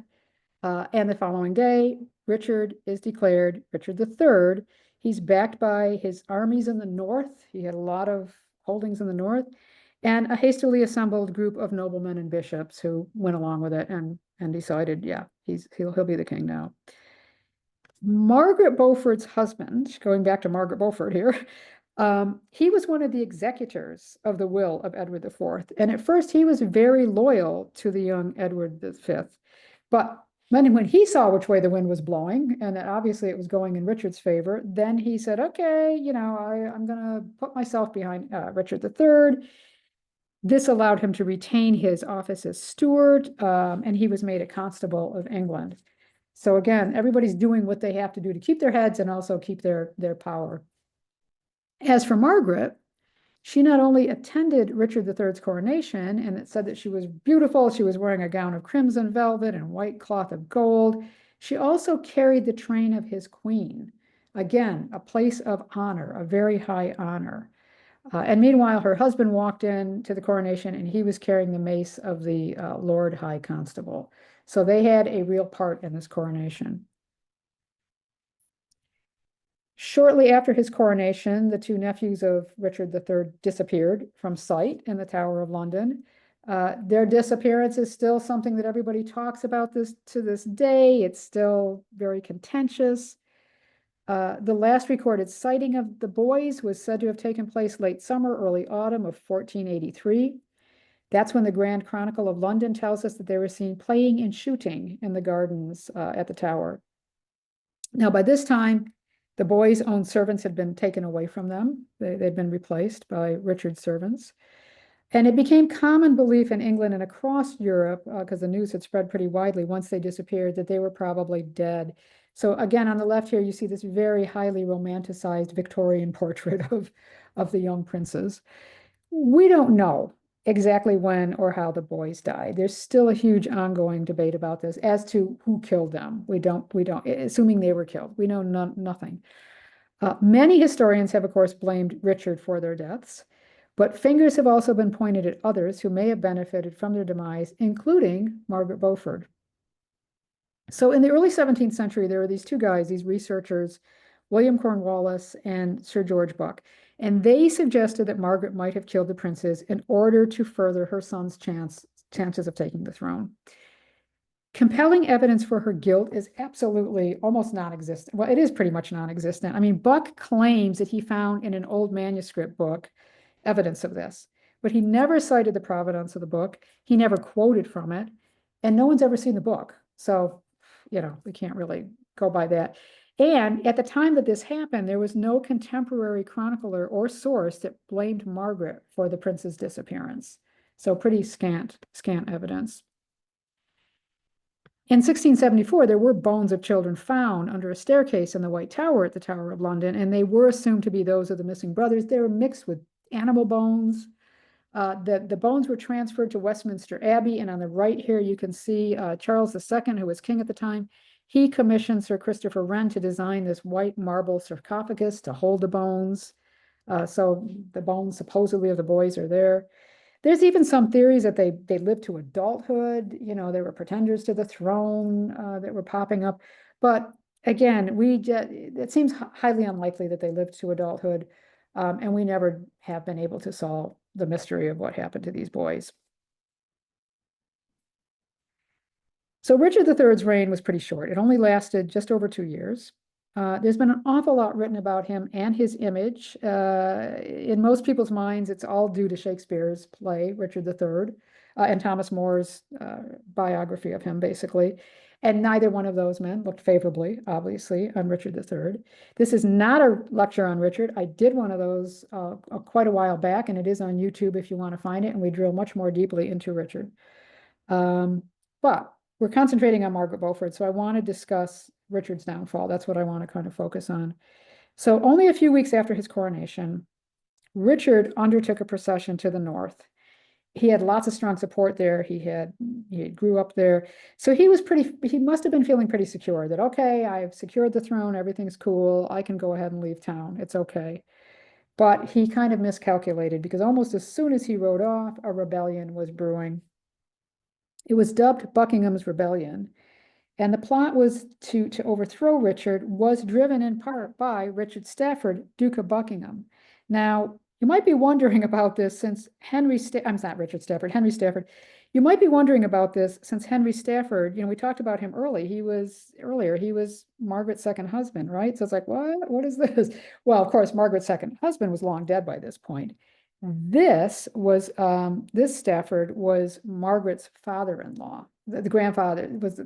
And the following day, Richard is declared Richard III. He's backed by his armies in the north. He had a lot of holdings in the north, and a hastily assembled group of noblemen and bishops who went along with it and decided, yeah, he'll be the king now. Margaret Beaufort's husband, going back to Margaret Beaufort here, he was one of the executors of the will of Edward IV. And at first he was very loyal to the young Edward V. But when he saw which way the wind was blowing, and that obviously it was going in Richard's favor, then he said, okay, I'm going to put myself behind Richard III. This allowed him to retain his office as steward, and he was made a constable of England. So again, everybody's doing what they have to do to keep their heads and also keep their power. As for Margaret, she not only attended Richard III's coronation, and it said that she was beautiful, she was wearing a gown of crimson velvet and white cloth of gold, she also carried the train of his queen. Again, a place of honor, a very high honor. And meanwhile, her husband walked in to the coronation and he was carrying the mace of the Lord High Constable. So they had a real part in this coronation. Shortly after his coronation, the two nephews of Richard III disappeared from sight in the Tower of London. Their disappearance is still something that everybody talks about to this day. It's still very contentious. The last recorded sighting of the boys was said to have taken place late summer, early autumn of 1483. That's when the Grand Chronicle of London tells us that they were seen playing and shooting in the gardens at the Tower. Now, by this time, the boys' own servants had been taken away from them. They'd been replaced by Richard's servants. And it became common belief in England and across Europe, because the news had spread pretty widely once they disappeared, that they were probably dead. So again, on the left here, you see this very highly romanticized Victorian portrait of the young princes. We don't know exactly when or how the boys died. There's still a huge ongoing debate about this as to who killed them. We don't, assuming they were killed. We know nothing. Many historians have, of course, blamed Richard for their deaths, but fingers have also been pointed at others who may have benefited from their demise, including Margaret Beaufort. So in the early 17th century, there were these two guys, these researchers, William Cornwallis and Sir George Buck, and they suggested that Margaret might have killed the princes in order to further her son's chances of taking the throne. Compelling evidence for her guilt is absolutely almost non-existent. Well, it is pretty much non-existent. I mean, Buck claims that he found in an old manuscript book evidence of this, but he never cited the provenance of the book. He never quoted from it, and no one's ever seen the book. So, we can't really go by that. And at the time that this happened, there was no contemporary chronicler or source that blamed Margaret for the prince's disappearance. So pretty scant evidence. In 1674, there were bones of children found under a staircase in the White Tower at the Tower of London, and they were assumed to be those of the missing brothers. They were mixed with animal bones, The bones were transferred to Westminster Abbey, and on the right here you can see Charles II, who was king at the time. He commissioned Sir Christopher Wren to design this white marble sarcophagus to hold the bones. So the bones supposedly of the boys are there. There's even some theories that they lived to adulthood. You know, they were pretenders to the throne that were popping up. But again, it seems highly unlikely that they lived to adulthood, and we never have been able to solve the mystery of what happened to these boys. So Richard III's reign was pretty short. It only lasted just over 2 years. There's been an awful lot written about him and his image. In most people's minds, it's all due to Shakespeare's play, Richard III, and Thomas More's biography of him, basically. And neither one of those men looked favorably, obviously, on Richard III. This is not a lecture on Richard. I did one of those quite a while back, and it is on YouTube if you want to find it, and we drill much more deeply into Richard. But we're concentrating on Margaret Beaufort, so I want to discuss Richard's downfall. That's what I want to kind of focus on. So only a few weeks after his coronation, Richard undertook a procession to the north. He had lots of strong support there. He grew up there. So he must have been feeling pretty secure that, okay, I've secured the throne, everything's cool, I can go ahead and leave town, it's okay. But he kind of miscalculated because almost as soon as he rode off, a rebellion was brewing. It was dubbed Buckingham's Rebellion, and the plot was to overthrow Richard was driven in part by Richard Stafford, Duke of Buckingham. Now, you might be wondering about this since Henry Stafford. You might be wondering about this since Henry Stafford, we talked about him earlier. He was Margaret's second husband, right? So it's like, what is this? Well, of course, Margaret's second husband was long dead by this point. This Stafford was Margaret's father-in-law. The grandfather was,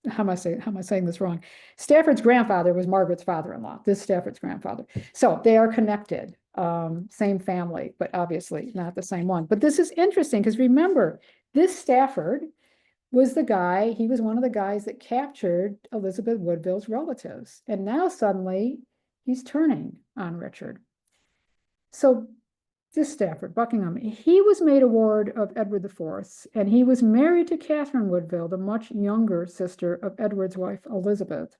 how am I saying this wrong? Stafford's grandfather was Margaret's father-in-law, this Stafford's grandfather. So they are connected, same family, but obviously not the same one. But this is interesting because remember, this Stafford was he was one of the guys that captured Elizabeth Woodville's relatives. And now suddenly he's turning on Richard. So this Stafford, Buckingham, he was made a ward of Edward IV, and he was married to Catherine Woodville, the much younger sister of Edward's wife, Elizabeth.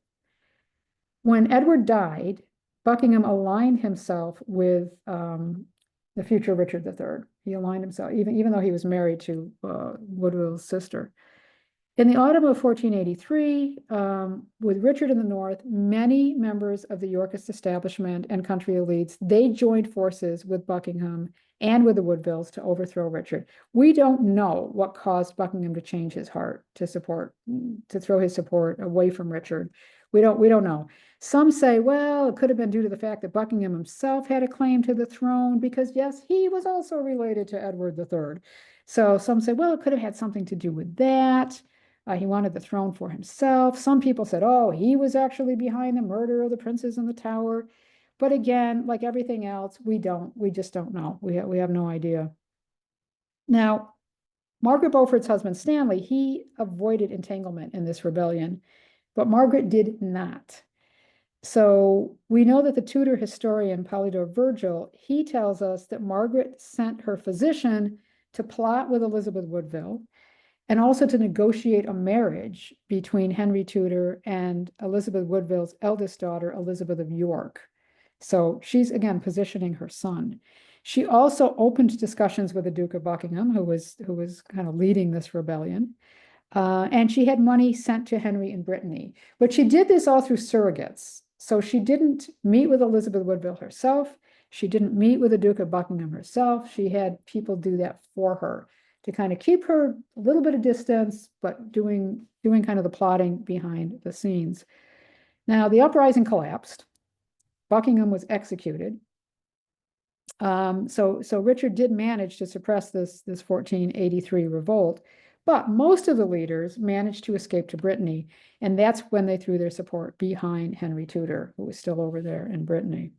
When Edward died, Buckingham aligned himself with the future Richard III. He aligned himself, even though he was married to Woodville's sister. In the autumn of 1483, with Richard in the north, many members of the Yorkist establishment and country elites, they joined forces with Buckingham and with the Woodvilles to overthrow Richard. We don't know what caused Buckingham to change his heart to throw his support away from Richard. We don't know. Some say, well, it could have been due to the fact that Buckingham himself had a claim to the throne because, yes, he was also related to Edward III. So some say, well, it could have had something to do with that. He wanted the throne for himself. Some people said, oh, he was actually behind the murder of the princes in the Tower. But again, like everything else, we just don't know. We have no idea. Now, Margaret Beaufort's husband, Stanley, he avoided entanglement in this rebellion, but Margaret did not. So we know that the Tudor historian Polydore Virgil, he tells us that Margaret sent her physician to plot with Elizabeth Woodville, and also to negotiate a marriage between Henry Tudor and Elizabeth Woodville's eldest daughter, Elizabeth of York. So she's, again, positioning her son. She also opened discussions with the Duke of Buckingham, who was kind of leading this rebellion. And she had money sent to Henry in Brittany. But she did this all through surrogates. So she didn't meet with Elizabeth Woodville herself. She didn't meet with the Duke of Buckingham herself. She had people do that for her, to kind of keep her a little bit of distance, but doing kind of the plotting behind the scenes. Now, the uprising collapsed. Buckingham was executed. So Richard did manage to suppress this 1483 revolt, but most of the leaders managed to escape to Brittany, and that's when they threw their support behind Henry Tudor, who was still over there in Brittany.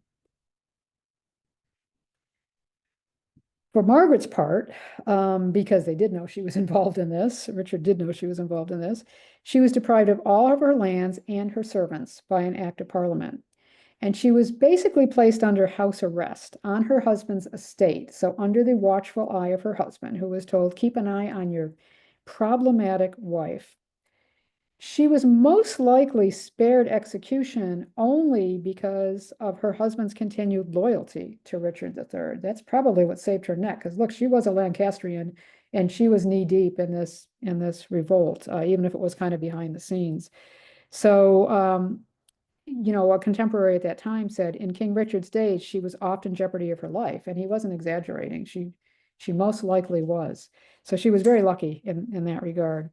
For Margaret's part, because they did know she was involved in this, Richard did know she was involved in this, she was deprived of all of her lands and her servants by an act of Parliament. And she was basically placed under house arrest on her husband's estate. So under the watchful eye of her husband, who was told, keep an eye on your problematic wife. She was most likely spared execution only because of her husband's continued loyalty to Richard III. That's probably what saved her neck, because look, she was a Lancastrian and she was knee deep in this revolt, even if it was kind of behind the scenes. So, a contemporary at that time said, in King Richard's days, she was often in jeopardy of her life, and he wasn't exaggerating. She most likely was. So she was very lucky in that regard.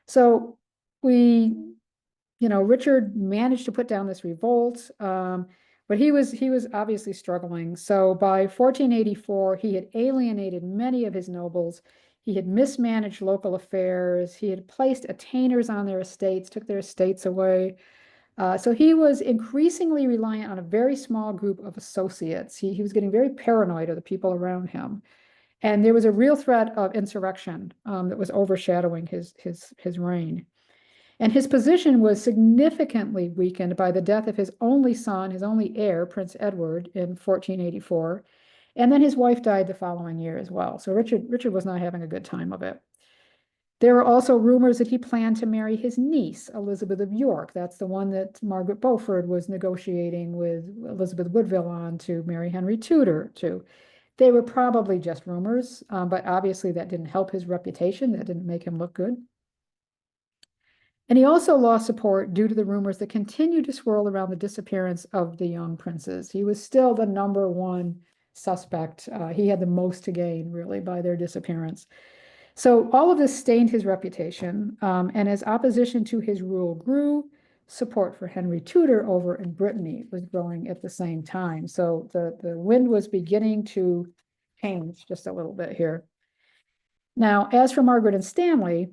So Richard managed to put down this revolt, but he was obviously struggling. So by 1484, he had alienated many of his nobles. He had mismanaged local affairs. He had placed attainers on their estates, took their estates away. So he was increasingly reliant on a very small group of associates. He was getting very paranoid of the people around him. And there was a real threat of insurrection that was overshadowing his reign. And his position was significantly weakened by the death of his only son, his only heir, Prince Edward, in 1484. And then his wife died the following year as well. So Richard was not having a good time of it. There were also rumors that he planned to marry his niece, Elizabeth of York. That's the one that Margaret Beaufort was negotiating with Elizabeth Woodville on to marry Henry Tudor to. They were probably just rumors, but obviously that didn't help his reputation. That didn't make him look good. And he also lost support due to the rumors that continued to swirl around the disappearance of the young princes. He was still the number one suspect. He had the most to gain, really, by their disappearance. So all of this stained his reputation, and as opposition to his rule grew, support for Henry Tudor over in Brittany was growing at the same time. So the wind was beginning to change just a little bit here. Now, as for Margaret and Stanley,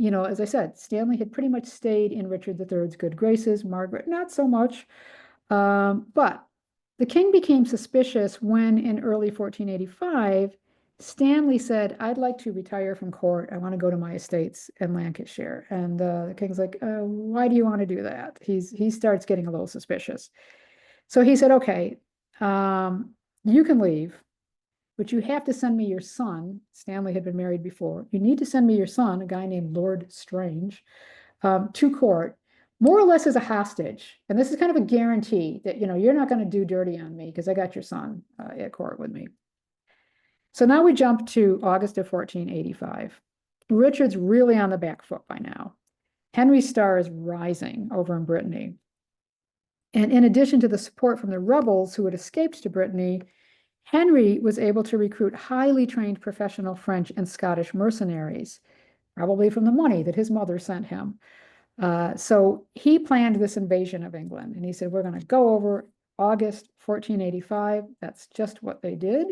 as I said, Stanley had pretty much stayed in Richard III's good graces, Margaret not so much. But the king became suspicious when in early 1485, Stanley said, I'd like to retire from court. I want to go to my estates in Lancashire. And the king's like, why do you want to do that? He starts getting a little suspicious. So he said, okay, you can leave, but you have to send me your son. Stanley had been married before. You need to send me your son, a guy named Lord Strange, to court, more or less as a hostage. And this is kind of a guarantee that, you're not going to do dirty on me because I got your son at court with me. So now we jump to August of 1485. Richard's really on the back foot by now. Henry's star is rising over in Brittany. And in addition to the support from the rebels who had escaped to Brittany, Henry was able to recruit highly trained professional French and Scottish mercenaries, probably from the money that his mother sent him. So he planned this invasion of England, and he said, we're going to go over August 1485. That's just what they did.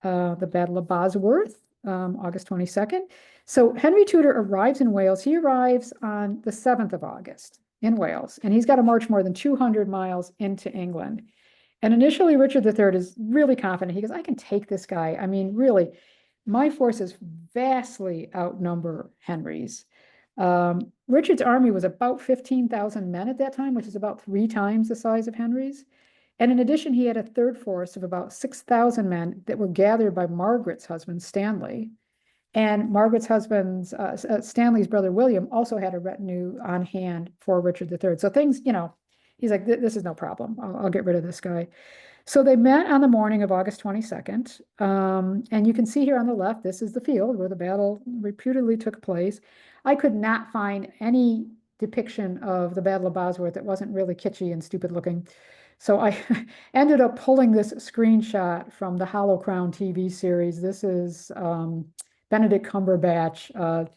The Battle of Bosworth, August 22nd. So Henry Tudor arrives in Wales. He arrives on the 7th of August in Wales, and he's got to march more than 200 miles into England. And initially, Richard III is really confident. He goes, I can take this guy. I mean, really, my forces vastly outnumber Henry's. Richard's army was about 15,000 men at that time, which is about 3 times the size of Henry's. And in addition, he had a third force of about 6,000 men that were gathered by Margaret's husband, Stanley. And Margaret's husband's, Stanley's brother, William, also had a retinue on hand for Richard III. So things, he's like, this is no problem. I'll get rid of this guy. So they met on the morning of August 22nd. And you can see here on the left, this is the field where the battle reputedly took place. I could not find any depiction of the Battle of Bosworth that wasn't really kitschy and stupid looking. So I ended up pulling this screenshot from the Hollow Crown TV series. This is Benedict Cumberbatch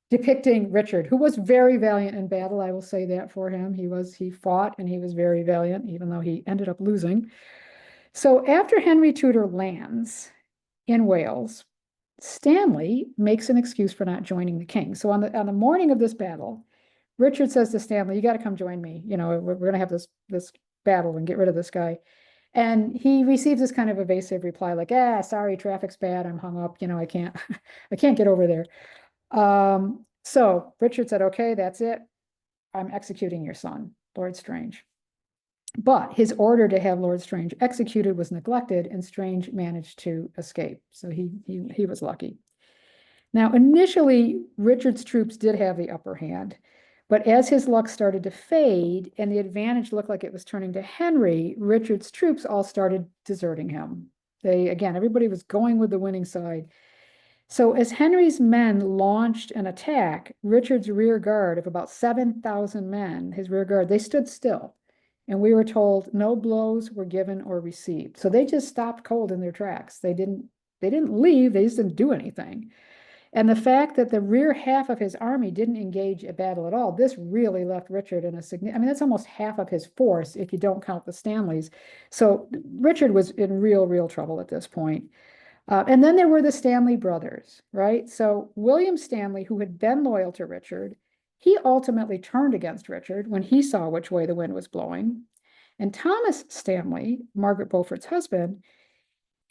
depicting Richard, who was very valiant in battle. I will say that for him. He fought and he was very valiant, even though he ended up losing. So after Henry Tudor lands in Wales, Stanley makes an excuse for not joining the king. So on the morning of this battle, Richard says to Stanley, you got to come join me. We're going to have this battle and get rid of this guy. And he receives this kind of evasive reply, like, sorry, traffic's bad. I'm hung up. I can't get over there. So Richard said, okay, that's it. I'm executing your son, Lord Strange. But his order to have Lord Strange executed was neglected, and Strange managed to escape. So he was lucky. Now, initially, Richard's troops did have the upper hand, but as his luck started to fade and the advantage looked like it was turning to Henry, Richard's troops all started deserting him. Everybody was going with the winning side. So as Henry's men launched an attack, Richard's rear guard of about 7,000 men, his rear guard, they stood still. And we were told no blows were given or received. So they just stopped cold in their tracks. They didn't leave, they just didn't do anything. And the fact that the rear half of his army didn't engage a battle at all, this really left Richard in a significant, that's almost half of his force if you don't count the Stanleys. So Richard was in real trouble at this point. And then there were the Stanley brothers, right? So William Stanley, who had been loyal to Richard, he ultimately turned against Richard when he saw which way the wind was blowing. And Thomas Stanley, Margaret Beaufort's husband,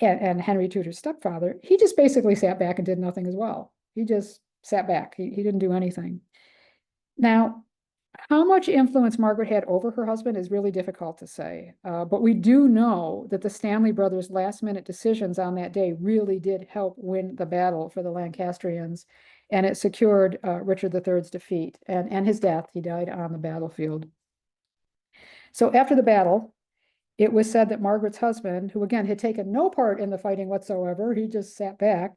and Henry Tudor's stepfather, he just basically sat back and did nothing as well. He just sat back. He didn't do anything. Now, how much influence Margaret had over her husband is really difficult to say. But we do know that the Stanley brothers' last-minute decisions on that day really did help win the battle for the Lancastrians, and it secured Richard III's defeat and his death. He died on the battlefield. So after the battle, it was said that Margaret's husband, who again had taken no part in the fighting whatsoever, he just sat back,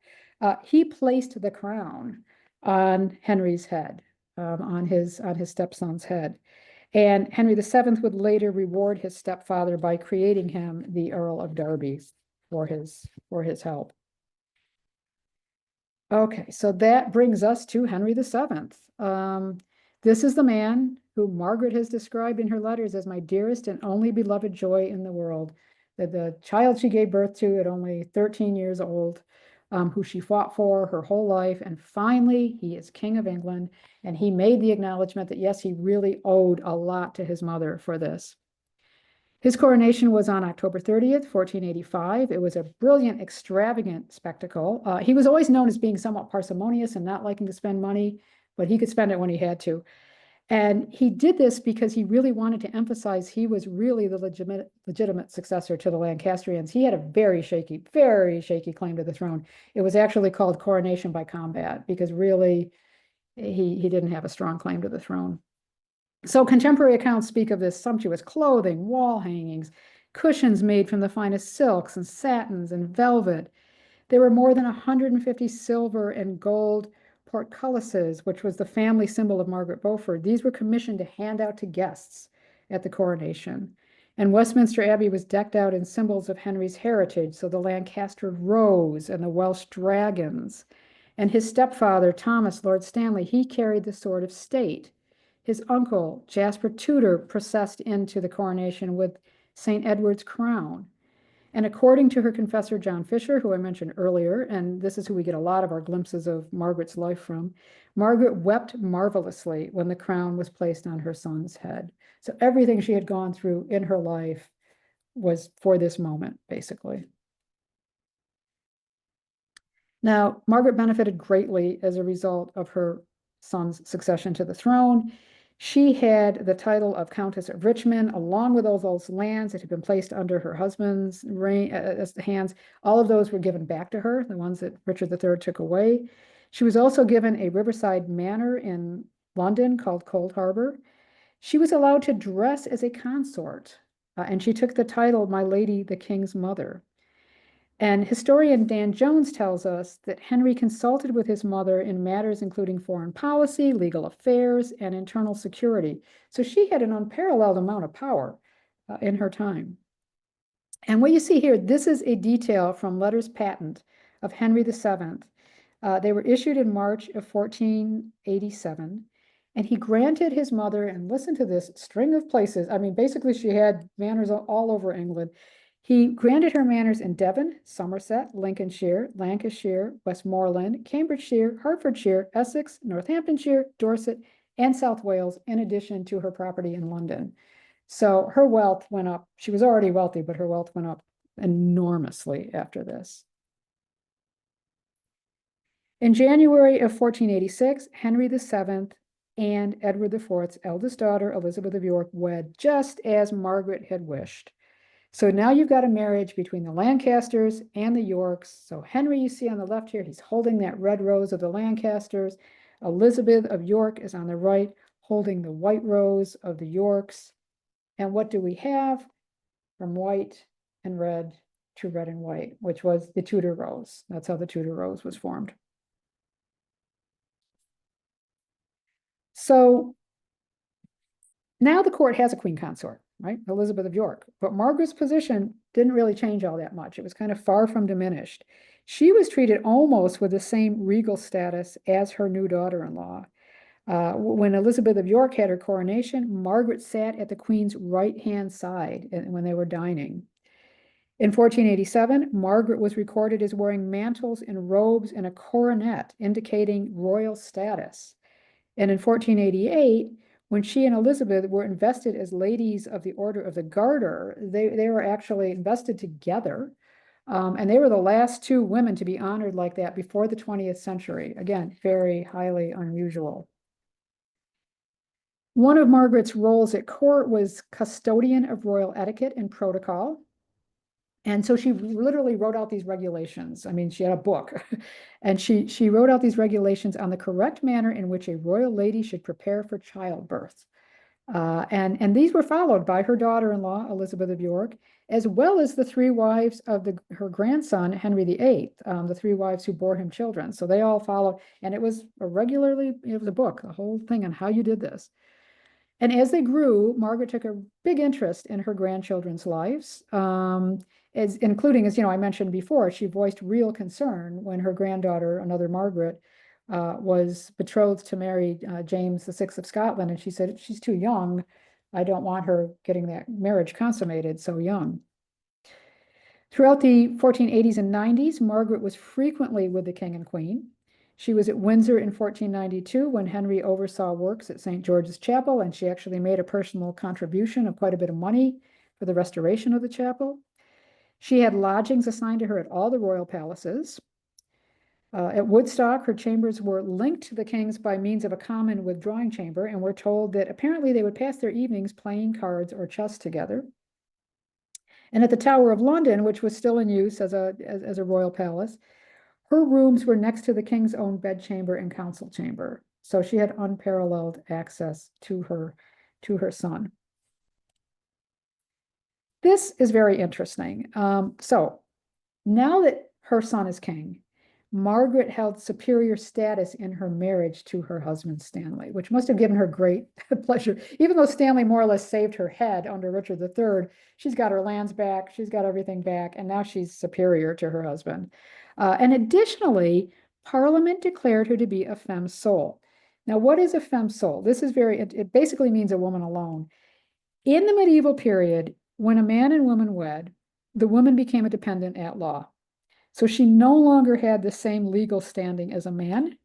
he placed the crown on Henry's head, on his stepson's head. And Henry VII would later reward his stepfather by creating him the Earl of Derby for his help. Okay, so that brings us to Henry VII. This is the man who Margaret has described in her letters as my dearest and only beloved joy in the world. The child she gave birth to at only 13 years old, who she fought for her whole life. And finally, he is King of England. And he made the acknowledgement that, yes, he really owed a lot to his mother for this. His coronation was on October 30th, 1485. It was a brilliant, extravagant spectacle. He was always known as being somewhat parsimonious and not liking to spend money, but he could spend it when he had to. And he did this because he really wanted to emphasize he was really the legitimate successor to the Lancastrians. He had a very shaky claim to the throne. It was actually called coronation by combat because really he didn't have a strong claim to the throne. So contemporary accounts speak of this sumptuous clothing, wall hangings, cushions made from the finest silks and satins and velvet. There were more than 150 silver and gold portcullises, which was the family symbol of Margaret Beaufort. These were commissioned to hand out to guests at the coronation. And Westminster Abbey was decked out in symbols of Henry's heritage, so the Lancaster rose and the Welsh dragons. And his stepfather, Thomas, Lord Stanley, he carried the sword of state. His uncle, Jasper Tudor, processed into the coronation with St. Edward's crown. And according to her confessor, John Fisher, who I mentioned earlier, and this is who we get a lot of our glimpses of Margaret's life from, Margaret wept marvelously when the crown was placed on her son's head. So everything she had gone through in her life was for this moment, basically. Now, Margaret benefited greatly as a result of her son's succession to the throne. She had the title of Countess of Richmond, along with all those lands that had been placed under her husband's hands. All of those were given back to her, the ones that Richard III took away. She was also given a riverside manor in London called Cold Harbor. She was allowed to dress as a consort, and she took the title My Lady, the King's Mother. And historian Dan Jones tells us that Henry consulted with his mother in matters including foreign policy, legal affairs, and internal security. So she had an unparalleled amount of power in her time. And what you see here, this is a detail from letters patent of Henry VII. They were issued in March of 1487. And he granted his mother, and listen to this string of places. I mean, basically, she had manors all over England. He granted her manors in Devon, Somerset, Lincolnshire, Lancashire, Westmoreland, Cambridgeshire, Hertfordshire, Essex, Northamptonshire, Dorset, and South Wales, in addition to her property in London. So her wealth went up. She was already wealthy, but her wealth went up enormously after this. In January of 1486, Henry VII and Edward IV's eldest daughter, Elizabeth of York, wed just as Margaret had wished. So now you've got a marriage between the Lancasters and the Yorks. So Henry, you see on the left here, he's holding that red rose of the Lancasters. Elizabeth of York is on the right, holding the white rose of the Yorks. And what do we have? From white and red to red and white, which was the Tudor rose. That's how the Tudor rose was formed. So now the court has a queen consort, right? Elizabeth of York. But Margaret's position didn't really change all that much. It was kind of far from diminished. She was treated almost with the same regal status as her new daughter-in-law. When Elizabeth of York had her coronation, Margaret sat at the queen's right-hand side when they were dining. In 1487, Margaret was recorded as wearing mantles and robes and a coronet, indicating royal status. And in 1488, when she and Elizabeth were invested as ladies of the Order of the Garter, they were actually invested together. And they were the last two women to be honored like that before the 20th century. Again, very highly unusual. One of Margaret's roles at court was custodian of royal etiquette and protocol. And so she literally wrote out these regulations. I mean, she had a book and she wrote out these regulations on the correct manner in which a royal lady should prepare for childbirth. And these were followed by her daughter-in-law, Elizabeth of York, as well as the three wives of her grandson, Henry VIII, the three wives who bore him children. So they all followed, and it was a book, a whole thing on how you did this. And as they grew, Margaret took a big interest in her grandchildren's lives, including, as I mentioned before, she voiced real concern when her granddaughter, another Margaret, was betrothed to marry James VI of Scotland, and she said, she's too young. I don't want her getting that marriage consummated so young. Throughout the 1480s and 90s, Margaret was frequently with the king and queen. She was at Windsor in 1492 when Henry oversaw works at St. George's Chapel, and she actually made a personal contribution of quite a bit of money for the restoration of the chapel. She had lodgings assigned to her at all the royal palaces. At Woodstock, her chambers were linked to the king's by means of a common withdrawing chamber, and we're told that apparently they would pass their evenings playing cards or chess together. And at the Tower of London, which was still in use as a royal palace, her rooms were next to the king's own bedchamber and council chamber. So she had unparalleled access to her son. This is very interesting. So now that her son is king, Margaret held superior status in her marriage to her husband, Stanley, which must have given her great pleasure. Even though Stanley more or less saved her head under Richard III, she's got her lands back, she's got everything back, and now she's superior to her husband. And additionally, Parliament declared her to be a femme sole. Now, what is a femme sole? This is it basically means a woman alone. In the medieval period, when a man and woman wed, the woman became a dependent at law. So she no longer had the same legal standing as a man.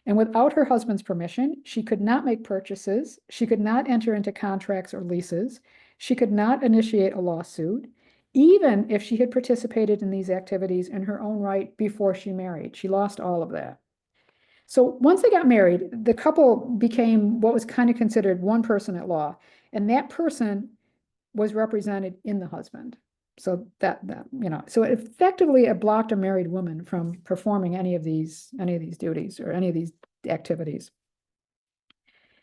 And without her husband's permission, she could not make purchases. She could not enter into contracts or leases. She could not initiate a lawsuit, even if she had participated in these activities in her own right before she married. She lost all of that. So once they got married, the couple became what was kind of considered one person at law. And that person was represented in the husband. So so effectively it blocked a married woman from performing any of these duties or any of these activities.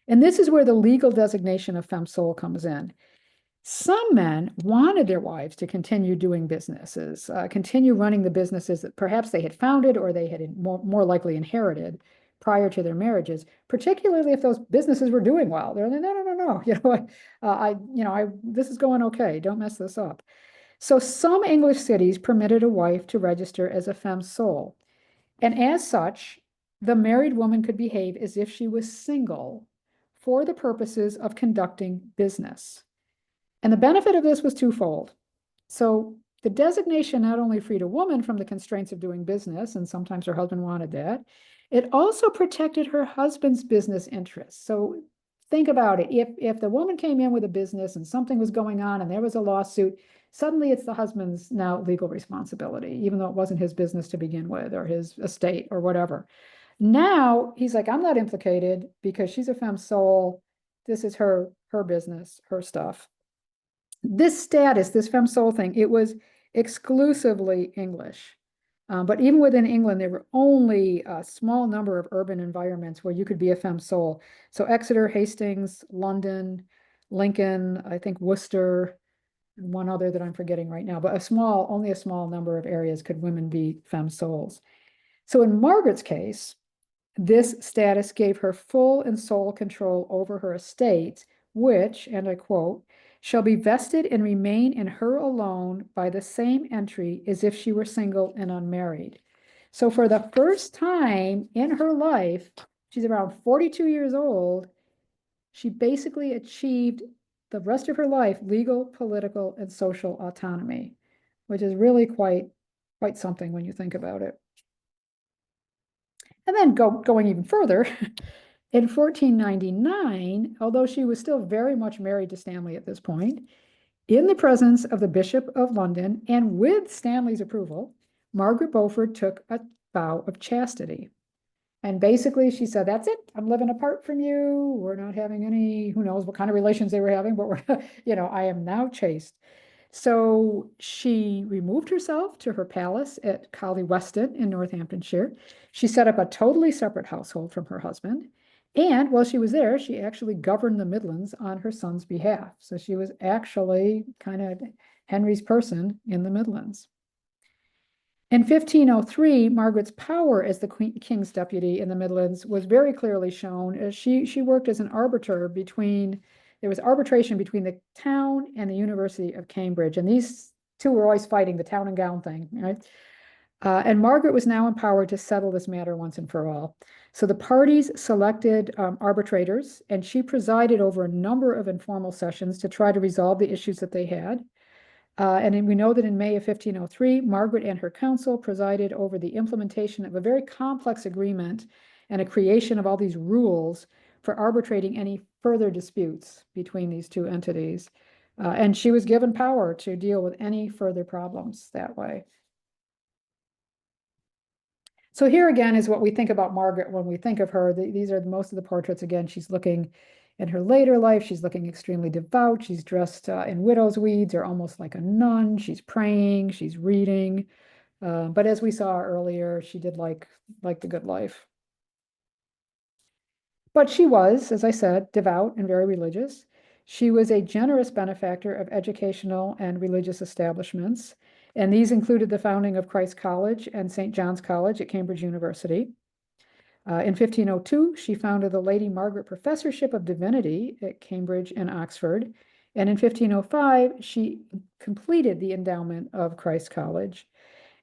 And this is where the legal designation of femme sole comes in. Some men wanted their wives to continue doing businesses, continue running the businesses that perhaps they had founded or they had more likely inherited prior to their marriages, particularly if those businesses were doing well. They're like, no, this is going okay. Don't mess this up. So some English cities permitted a wife to register as a femme sole. And as such, the married woman could behave as if she was single for the purposes of conducting business. And the benefit of this was twofold. So the designation not only freed a woman from the constraints of doing business, and sometimes her husband wanted that, it also protected her husband's business interests. So think about it. If the woman came in with a business and something was going on and there was a lawsuit, suddenly it's the husband's now legal responsibility, even though it wasn't his business to begin with or his estate or whatever. Now he's like, I'm not implicated because she's a femme sole. This is her business, her stuff. This status, this femme sole thing, it was exclusively English. But even within England, there were only a small number of urban environments where you could be a femme sole. So Exeter, Hastings, London, Lincoln, I think Worcester, and one other that I'm forgetting right now, but only a small number of areas could women be femme soles. So in Margaret's case, this status gave her full and sole control over her estates, which, and I quote, shall be vested and remain in her alone by the same entry as if she were single and unmarried. So for the first time in her life, she's around 42 years old, she basically achieved the rest of her life legal, political, and social autonomy, which is really quite something when you think about it. And then going even further, in 1499, although she was still very much married to Stanley at this point, in the presence of the Bishop of London and with Stanley's approval, Margaret Beaufort took a vow of chastity. And basically she said, that's it, I'm living apart from you. We're not having any, who knows what kind of relations they were having, but we're, I am now chaste. So she removed herself to her palace at Collie Weston in Northamptonshire. She set up a totally separate household from her husband. And while she was there, she actually governed the Midlands on her son's behalf. So she was actually kind of Henry's person in the Midlands. In 1503, Margaret's power as the king's deputy in the Midlands was very clearly shown as she worked as an arbiter there was arbitration between the town and the University of Cambridge. And these two were always fighting the town and gown thing, right? And Margaret was now empowered to settle this matter once and for all. So the parties selected arbitrators, and she presided over a number of informal sessions to try to resolve the issues that they had. And we know that in May of 1503, Margaret and her council presided over the implementation of a very complex agreement and a creation of all these rules for arbitrating any further disputes between these two entities. And she was given power to deal with any further problems that way. So here again is what we think about Margaret when we think of her. These are most of the portraits. Again, she's looking in her later life, she's looking extremely devout. She's dressed in widow's weeds or almost like a nun. She's praying, she's reading. But as we saw earlier, she did like the good life. But she was, as I said, devout and very religious. She was a generous benefactor of educational and religious establishments, and these included the founding of Christ College and St. John's College at Cambridge University. In 1502, she founded the Lady Margaret Professorship of Divinity at Cambridge and Oxford. And in 1505, she completed the endowment of Christ College.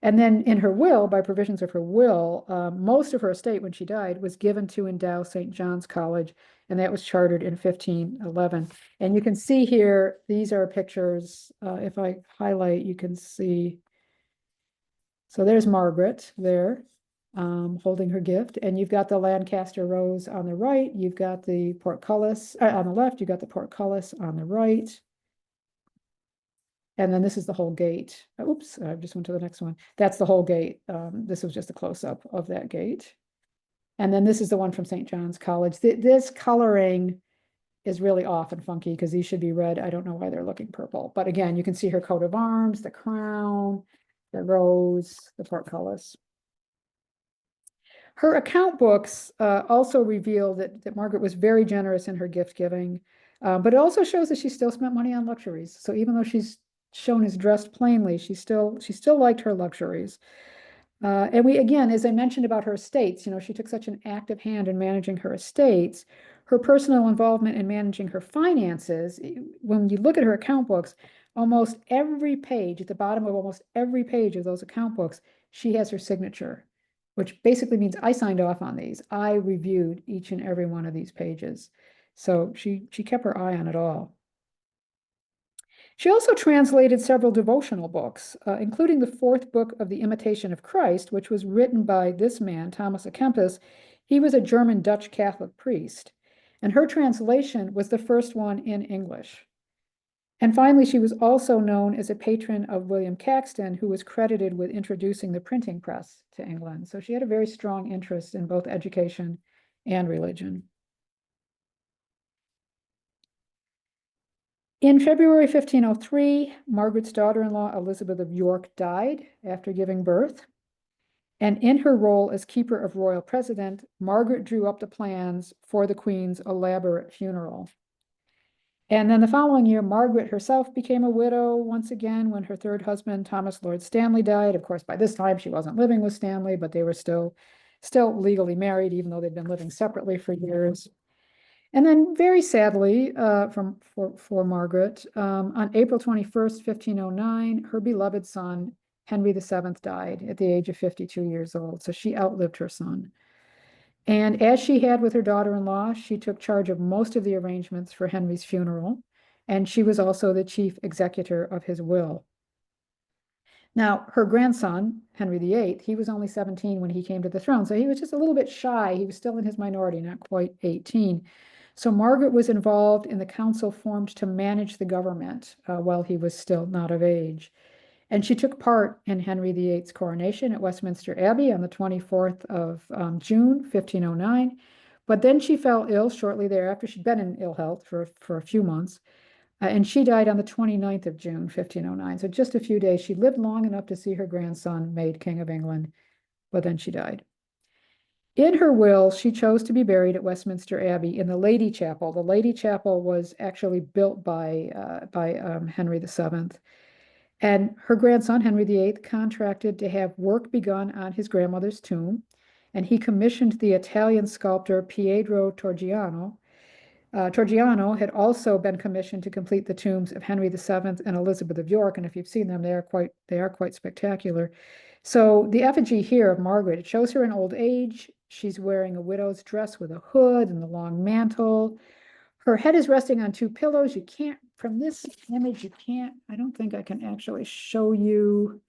And then in her will, by provisions of her will, most of her estate when she died was given to endow St. John's College, and that was chartered in 1511. And you can see here, these are pictures. If I highlight, you can see. So there's Margaret there, holding her gift. And you've got the Lancaster Rose on the right. You've got the portcullis on the left. You've got the portcullis on the right. And then this is the whole gate. Oops, I just went to the next one. That's the whole gate. This was just a close-up of that gate. And then this is the one from St. John's College. This coloring is really off and funky because these should be red. I don't know why they're looking purple. But again, you can see her coat of arms, the crown, the rose, the portcullis. Her account books also reveal that Margaret was very generous in her gift giving, but it also shows that she still spent money on luxuries. So even though she's shown as dressed plainly, she still liked her luxuries. And we, again, as I mentioned about her estates, she took such an active hand in managing her estates. Her personal involvement in managing her finances, when you look at her account books, almost every page, at the bottom of almost every page of those account books, she has her signature, which basically means I signed off on these. I reviewed each and every one of these pages. So she kept her eye on it all. She also translated several devotional books, including the fourth book of The Imitation of Christ, which was written by this man, Thomas à Kempis. He was a German Dutch Catholic priest, and her translation was the first one in English. And finally, she was also known as a patron of William Caxton, who was credited with introducing the printing press to England. So she had a very strong interest in both education and religion. In February 1503, Margaret's daughter-in-law, Elizabeth of York, died after giving birth. And in her role as keeper of royal precedent, Margaret drew up the plans for the Queen's elaborate funeral. And then the following year, Margaret herself became a widow once again when her third husband, Thomas Lord Stanley, died. Of course, by this time she wasn't living with Stanley, but they were still legally married, even though they'd been living separately for years. And then, very sadly, for Margaret, on April 21st, 1509, her beloved son, Henry VII, died at the age of 52 years old. So she outlived her son. And as she had with her daughter-in-law, she took charge of most of the arrangements for Henry's funeral, and she was also the chief executor of his will. Now, her grandson, Henry VIII, he was only 17 when he came to the throne, so he was just a little bit shy. He was still in his minority, not quite 18. So Margaret was involved in the council formed to manage the government while he was still not of age. And she took part in Henry VIII's coronation at Westminster Abbey on the 24th of June, 1509. But then she fell ill shortly thereafter. She'd been in ill health for a few months. And she died on the 29th of June, 1509. So just a few days. She lived long enough to see her grandson made King of England, but then she died. In her will, she chose to be buried at Westminster Abbey in the Lady Chapel. The Lady Chapel was actually built by Henry VII. And her grandson, Henry VIII, contracted to have work begun on his grandmother's tomb, and he commissioned the Italian sculptor Pietro Torgiano. Torgiano had also been commissioned to complete the tombs of Henry VII and Elizabeth of York, and if you've seen them, they are quite spectacular. So the effigy here of Margaret, it shows her in old age. She's wearing a widow's dress with a hood and the long mantle. Her head is resting on two pillows. You can't, from this image, I don't think I can actually show you,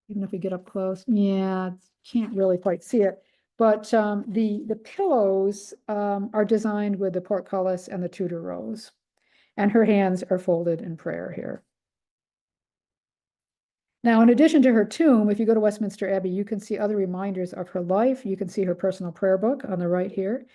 even if we get up close. Yeah, can't really quite see it. But the pillows are designed with the portcullis and the Tudor rose. And her hands are folded in prayer here. Now, in addition to her tomb, if you go to Westminster Abbey, you can see other reminders of her life. You can see her personal prayer book on the right here,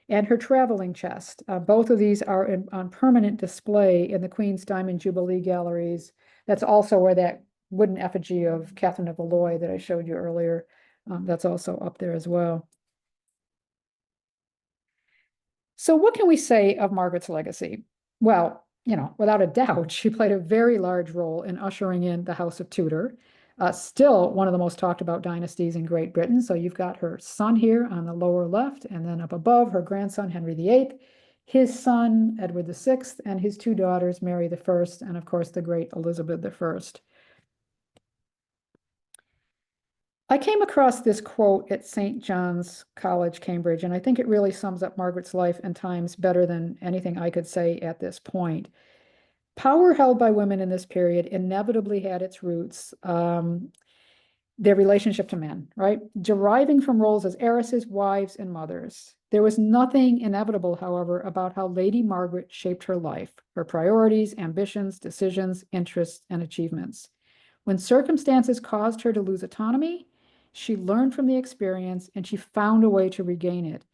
and her traveling chest. Both of these are on permanent display in the Queen's Diamond Jubilee galleries. That's also where that wooden effigy of Catherine of Valois that I showed you earlier, that's also up there as well. So what can we say of Margaret's legacy? Well, without a doubt, she played a very large role in ushering in the House of Tudor, still one of the most talked about dynasties in Great Britain. So you've got her son here on the lower left, and then up above, her grandson, Henry VIII, his son, Edward VI, and his two daughters, Mary I, and of course, the great Elizabeth I. I came across this quote at St. John's College, Cambridge, and I think it really sums up Margaret's life and times better than anything I could say at this point. Power held by women in this period inevitably had its roots, their relationship to men, right? Deriving from roles as heiresses, wives, and mothers. There was nothing inevitable, however, about how Lady Margaret shaped her life, her priorities, ambitions, decisions, interests, and achievements. When circumstances caused her to lose autonomy, she learned from the experience and she found a way to regain it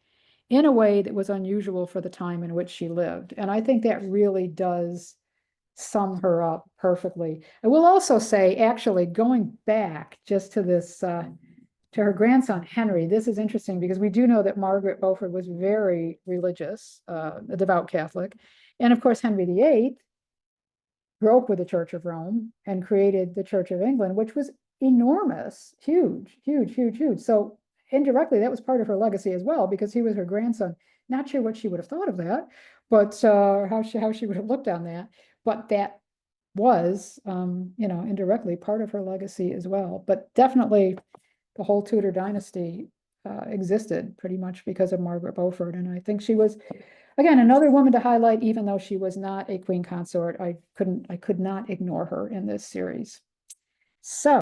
in a way that was unusual for the time in which she lived. And I think that really does sum her up perfectly. I will also say, actually, going back just to this, to her grandson, Henry, this is interesting because we do know that Margaret Beaufort was very religious, a devout Catholic. And of course, Henry VIII broke with the Church of Rome and created the Church of England, which was enormous, huge, huge, huge, huge. So indirectly, that was part of her legacy as well, because he was her grandson. Not sure what she would have thought of that, but how she would have looked on that. But that was, indirectly part of her legacy as well. But definitely, the whole Tudor dynasty existed pretty much because of Margaret Beaufort, and I think she was, again, another woman to highlight, even though she was not a queen consort. I could not ignore her in this series. So